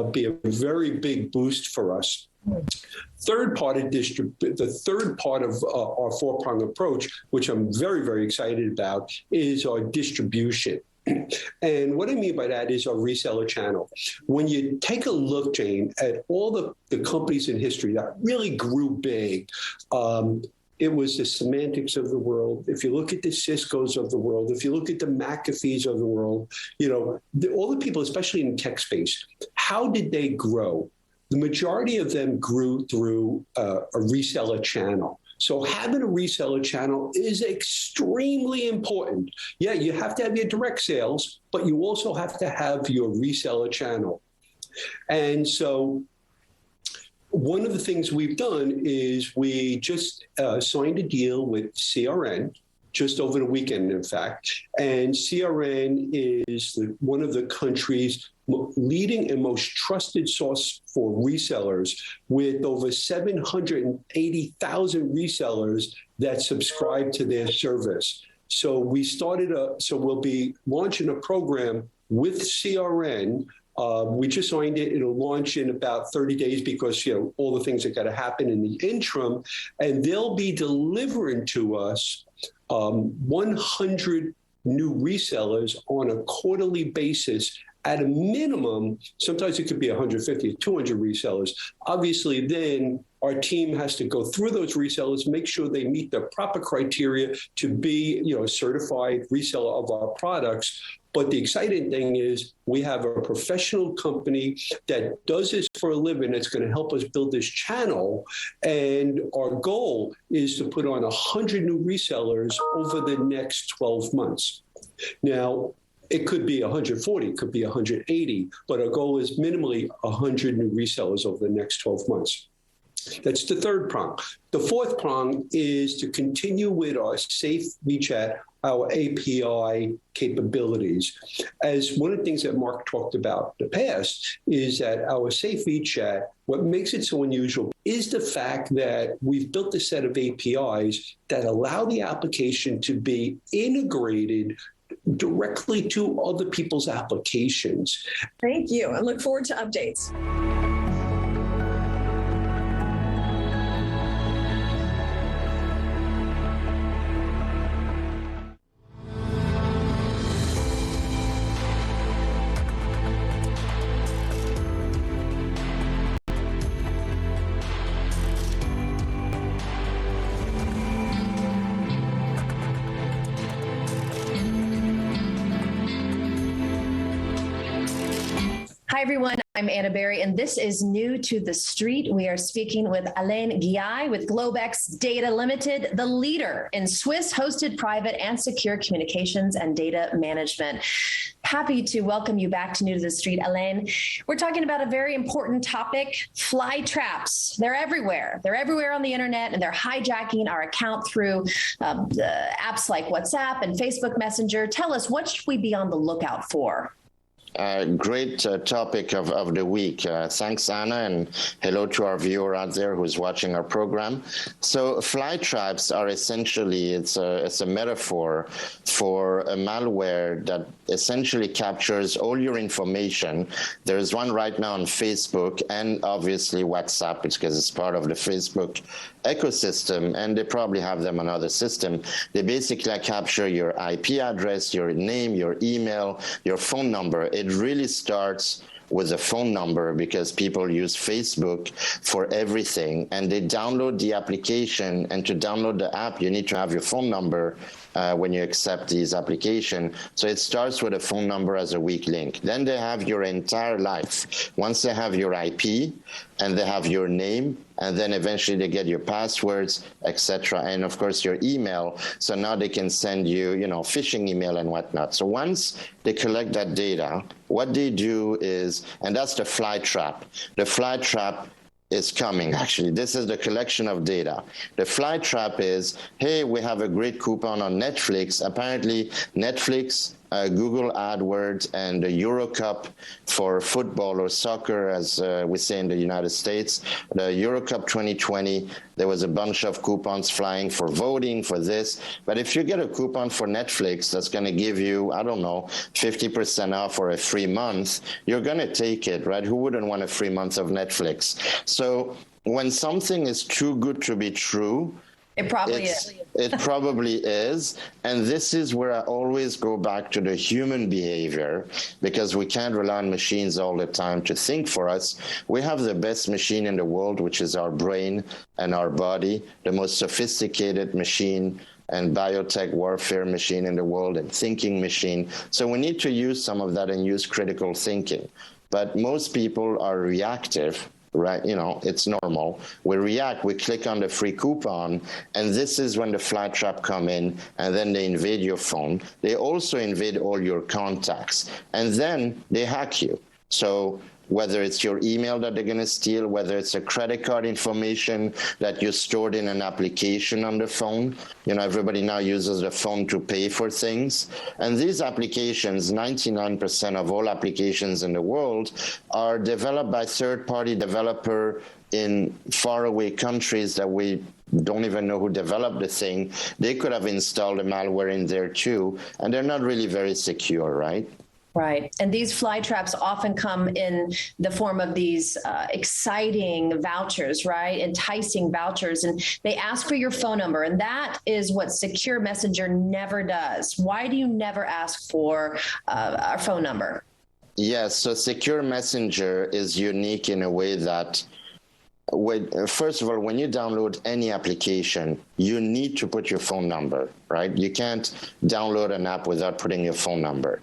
be a very big boost for us. Third part of the third part of our 4-prong approach, which I'm very, very excited about, is our distribution. And what I mean by that is our reseller channel. When you take a look, Jane, at all the companies in history that really grew big, it was the Semantics of the world. If you look at the Ciscos of the world, if you look at the McAfees of the world, all the people, especially in the tech space, how did they grow? The majority of them grew through a reseller channel. So having a reseller channel is extremely important. Yeah, you have to have your direct sales, but you also have to have your reseller channel. And so one of the things we've done is we just signed a deal with CRN just over the weekend, in fact. And CRN is one of the country's leading and most trusted source for resellers, with over 780,000 resellers that subscribe to their service. So we so we'll be launching a program with CRN. We just signed it. It'll launch in about 30 days because, all the things that got to happen in the interim. And they'll be delivering to us 100 new resellers on a quarterly basis. At a minimum, sometimes it could be 150 or 200 resellers. Obviously, then our team has to go through those resellers, make sure they meet the proper criteria to be, a certified reseller of our products. But the exciting thing is we have a professional company that does this for a living that's going to help us build this channel. And our goal is to put on 100 new resellers over the next 12 months. Now, it could be 140, it could be 180, but our goal is minimally 100 new resellers over the next 12 months. That's the third prong. The fourth prong is to continue with our Safe VChat, our API capabilities. As one of the things that Mark talked about in the past is that our Safe VChat, what makes it so unusual is the fact that we've built a set of APIs that allow the application to be integrated directly to other people's applications. Thank you. I look forward to updates. everyone. I'm Anna Berry, and this is New to the Street. We are speaking with Alain Guillay with GlobeX Data Limited, the leader in Swiss-hosted private and secure communications and data management. Happy to welcome you back to New to the Street, Alain. We're talking about a very important topic, fly traps. They're everywhere. They're everywhere on the internet, and they're hijacking our account through apps like WhatsApp and Facebook Messenger. Tell us, what should we be on the lookout for? Great topic of the week. Thanks, Anna, and hello to our viewer out there who's watching our program. So fly traps are essentially, it's a metaphor for a malware that essentially captures all your information. There's one right now on Facebook and obviously WhatsApp, because it's part of the Facebook ecosystem, and they probably have them on other systems. They basically capture your IP address, your name, your email, your phone number. It really starts with a phone number because people use Facebook for everything, and they download the application, and to download the app, you need to have your phone number when you accept these applications. So it starts with a phone number as a weak link. Then they have your entire life. Once they have your IP, and they have your name, and then eventually they get your passwords, etc., and of course your email. So now they can send you, phishing email and whatnot. So once they collect that data, what they do is, and that's the fly trap. The fly trap is coming, actually. This is the collection of data. The fly trap is, hey, we have a great coupon on Netflix. Apparently, Netflix, Google AdWords, and the Euro Cup for football or soccer, as we say in the United States, the Euro Cup 2020, there was a bunch of coupons flying for voting for this. But if you get a coupon for Netflix that's going to give you, 50% off or a free month, you're going to take it, right? Who wouldn't want a free month of Netflix? So when something is too good to be true, it probably is. It probably is. And this is where I always go back to the human behavior, because we can't rely on machines all the time to think for us. We have the best machine in the world, which is our brain and our body, the most sophisticated machine and biotech warfare machine in the world, and thinking machine. So we need to use some of that and use critical thinking. But most people are reactive. Right, it's normal. We react, we click on the free coupon, and this is when the fly trap come in, and then they invade your phone. They also invade all your contacts, and then they hack you. So whether it's your email that they're going to steal, whether it's a credit card information that you stored in an application on the phone. Everybody now uses the phone to pay for things. And these applications, 99% of all applications in the world, are developed by third-party developer in faraway countries that we don't even know who developed the thing. They could have installed a malware in there too, and they're not really very secure, right? Right. And these fly traps often come in the form of these exciting vouchers, right? Enticing vouchers. And they ask for your phone number. And that is what Secure Messenger never does. Why do you never ask for our phone number? Yes. So Secure Messenger is unique in a way that, first of all, when you download any application, you need to put your phone number, right? You can't download an app without putting your phone number.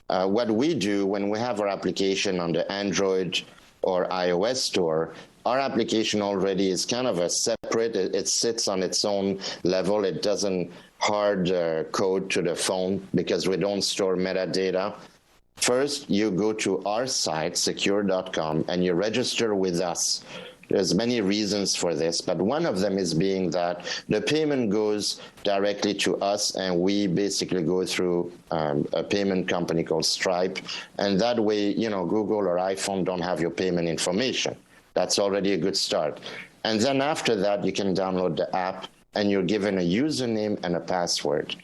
What we do when we have our application on the Android or iOS store, our application already is kind of a separate, it sits on its own level. It doesn't hard code to the phone because we don't store metadata. First, you go to our site, secure.com, and you register with us. There's many reasons for this, but one of them is being that the payment goes directly to us, and we basically go through a payment company called Stripe. And that way, Google or iPhone don't have your payment information. That's already a good start. And then after that, you can download the app, and you're given a username and a password.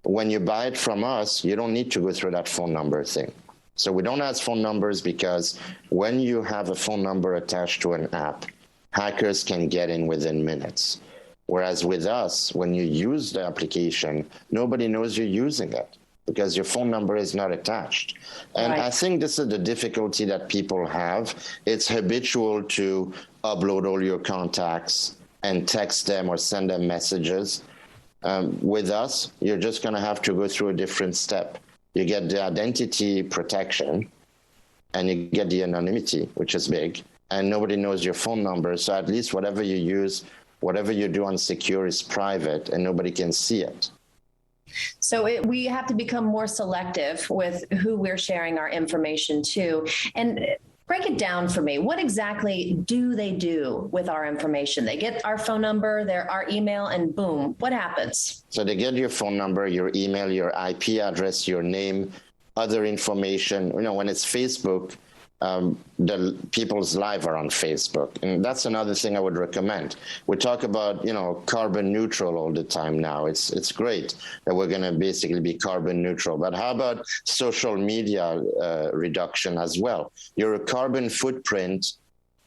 When you buy it from us, you don't need to go through that phone number thing. So we don't ask phone numbers because when you have a phone number attached to an app, hackers can get in within minutes. Whereas with us, when you use the application, nobody knows you're using it because your phone number is not attached. And right. I think this is the difficulty that people have. It's habitual to upload all your contacts and text them or send them messages. With us, you're just going to have to go through a different step. You get the identity protection, and you get the anonymity, which is big, and nobody knows your phone number. So at least whatever you use, whatever you do on secure is private and nobody can see it. So we have to become more selective with who we're sharing our information to. And break it down for me. What exactly do they do with our information? They get our phone number, our email, and boom, what happens? So they get your phone number, your email, your IP address, your name, other information. You know, when it's Facebook, the people's lives are on Facebook. And that's another thing I would recommend. We talk about, you know, carbon neutral all the time now. It's great that we're going to basically be carbon neutral. But how about social media reduction as well? Your carbon footprint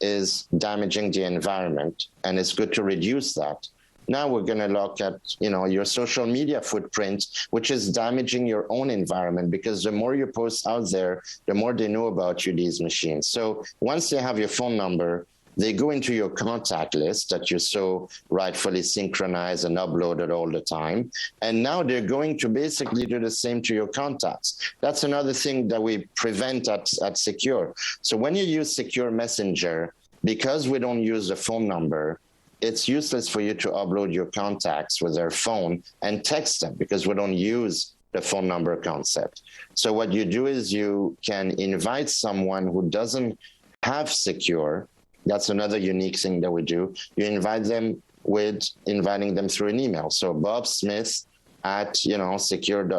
is damaging the environment, and it's good to reduce that. Now we're going to look at, you know, your social media footprint, which is damaging your own environment, because the more you post out there, the more they know about you, these machines. So once they have your phone number, they go into your contact list that you so rightfully synchronize and uploaded all the time. And now they're going to basically do the same to your contacts. That's another thing that we prevent at Secure. So when you use Secure Messenger, because we don't use the phone number, it's useless for you to upload your contacts with their phone and text them, because we don't use the phone number concept. So what you do is you can invite someone who doesn't have Secure. That's another unique thing that we do. You invite them with inviting them through an email. So Bob Smith at, you know, secure.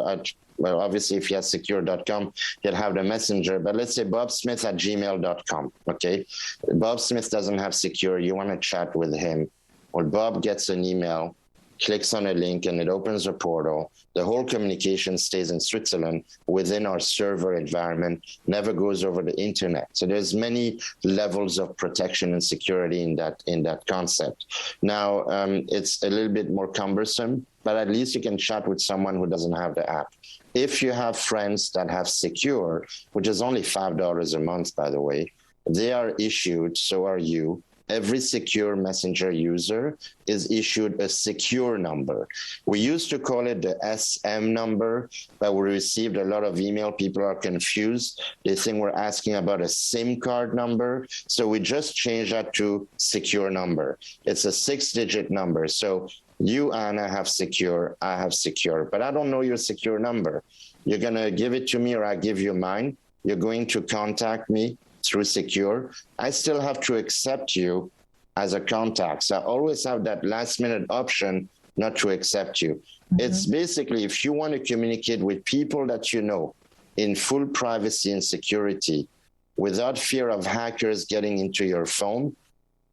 Well, obviously, if you have secure.com, you'd have the messenger. But let's say bobsmith@gmail.com, okay? Bob Smith doesn't have Secure. You want to chat with him. Well, Bob gets an email, clicks on a link, and it opens a portal. The whole communication stays in Switzerland within our server environment, never goes over the internet. So there's many levels of protection and security in that concept. Now, it's a little bit more cumbersome, but at least you can chat with someone who doesn't have the app. If you have friends that have Secure, which is only $5 a month, by the way, they are issued, so are you. Every Secure Messenger user is issued a secure number. We used to call it the SM number, but we received a lot of email. People are confused. They think we're asking about a SIM card number. So we just changed that to secure number. It's a 6-digit number. So you, Anna, have Secure, I have Secure, but I don't know your Secure number. You're going to give it to me, or I give you mine. You're going to contact me through Secure. I still have to accept you as a contact. So I always have that last minute option not to accept you. Mm-hmm. It's basically, if you want to communicate with people that you know in full privacy and security, without fear of hackers getting into your phone,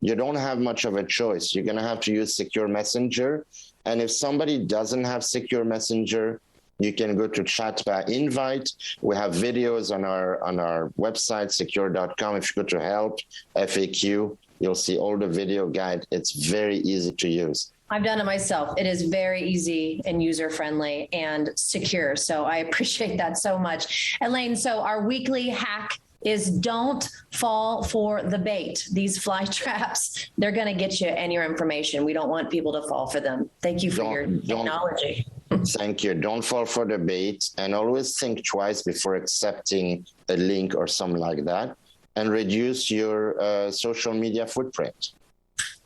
you don't have much of a choice. You're going to have to use Secure Messenger. And if somebody doesn't have Secure Messenger, you can go to chat by invite. We have videos on our website, secure.com. If you go to help, FAQ, you'll see all the video guide. It's very easy to use. I've done it myself. It is very easy and user-friendly and secure. So I appreciate that so much. Elaine, so our weekly hack is don't fall for the bait. These fly traps, they're going to get you and your information. We don't want people to fall for them. Thank you for your technology. Thank you. Don't fall for the bait, and always think twice before accepting a link or something like that, and reduce your social media footprint.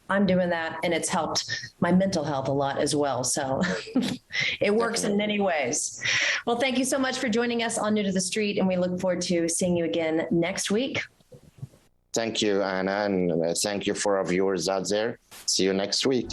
I'm doing that, and it's helped my mental health a lot as well. So it works in many ways. Well, thank you so much for joining us on New to the Street, and we look forward to seeing you again next week. Thank you, Anna, and thank you for our viewers out there. See you next week.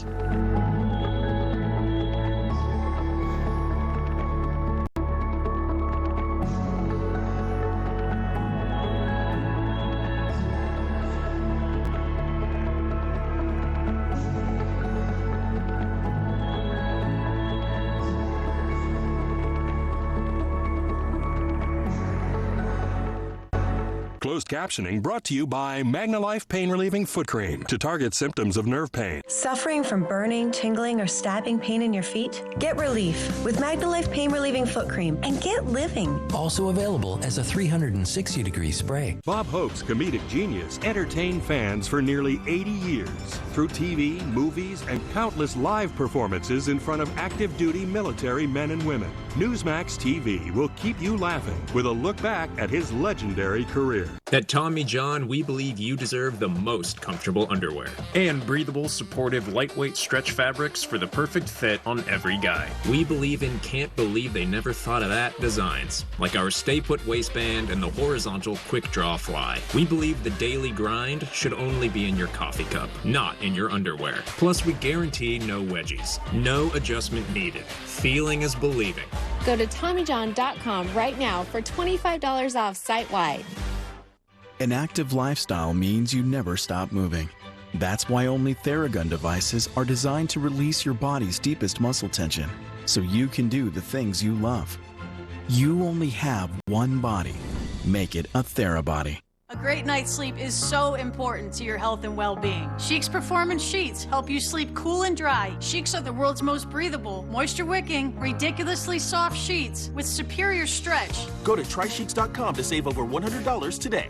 Closed captioning brought to you by MagnaLife Pain Relieving Foot Cream to target symptoms of nerve pain. Suffering from burning, tingling, or stabbing pain in your feet? Get relief with MagnaLife Pain Relieving Foot Cream and get living. Also available as a 360-degree spray. Bob Hope's comedic genius entertained fans for nearly 80 years through TV, movies, and countless live performances in front of active-duty military men and women. Newsmax TV will keep you laughing with a look back at his legendary career. At Tommy John, we believe you deserve the most comfortable underwear. And breathable, supportive, lightweight stretch fabrics for the perfect fit on every guy. We believe in can't believe they never thought of that designs, like our Stay Put waistband and the horizontal quick draw fly. We believe the daily grind should only be in your coffee cup, not in your underwear. Plus, we guarantee no wedgies. No adjustment needed. Feeling is believing. Go to TommyJohn.com right now for $25 off site-wide. An active lifestyle means you never stop moving. That's why only Theragun devices are designed to release your body's deepest muscle tension, so you can do the things you love. You only have one body. Make it a TheraBody. A great night's sleep is so important to your health and well-being. Chics Performance Sheets help you sleep cool and dry. Chics are the world's most breathable, moisture-wicking, ridiculously soft sheets with superior stretch. Go to TrySheets.com to save over $100 today.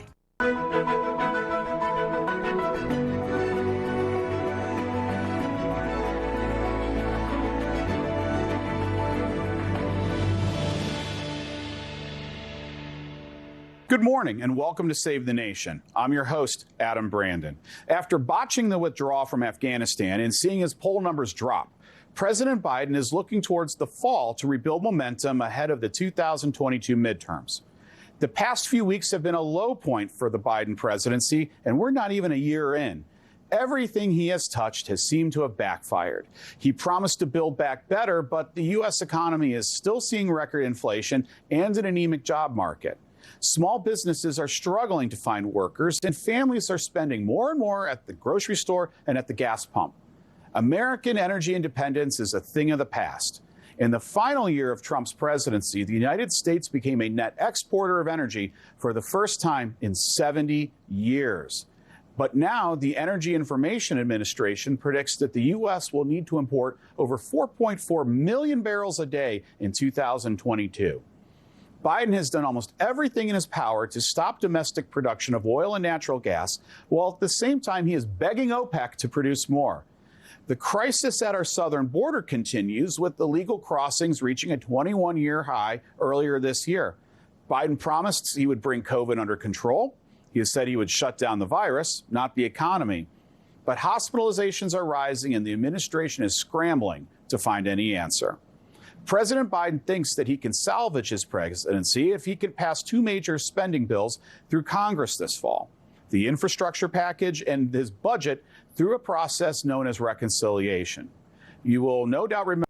Good morning and welcome to Save the Nation. I'm your host, Adam Brandon. After botching the withdrawal from Afghanistan and seeing his poll numbers drop, President Biden is looking towards the fall to rebuild momentum ahead of the 2022 midterms. The past few weeks have been a low point for the Biden presidency, and we're not even a year in. Everything he has touched has seemed to have backfired. He promised to build back better, but the U.S. economy is still seeing record inflation and an anemic job market. Small businesses are struggling to find workers, and families are spending more and more at the grocery store and at the gas pump. American energy independence is a thing of the past. In the final year of Trump's presidency, the United States became a net exporter of energy for the first time in 70 years. But now the Energy Information Administration predicts that the U.S. will need to import over 4.4 million barrels a day in 2022. Biden has done almost everything in his power to stop domestic production of oil and natural gas, while at the same time he is begging OPEC to produce more. The crisis at our southern border continues, with illegal crossings reaching a 21-year high earlier this year. Biden promised he would bring COVID under control. He has said he would shut down the virus, not the economy. But hospitalizations are rising, and the administration is scrambling to find any answer. President Biden thinks that he can salvage his presidency if he can pass two major spending bills through Congress this fall: the infrastructure package and his budget through a process known as reconciliation. You will no doubt remember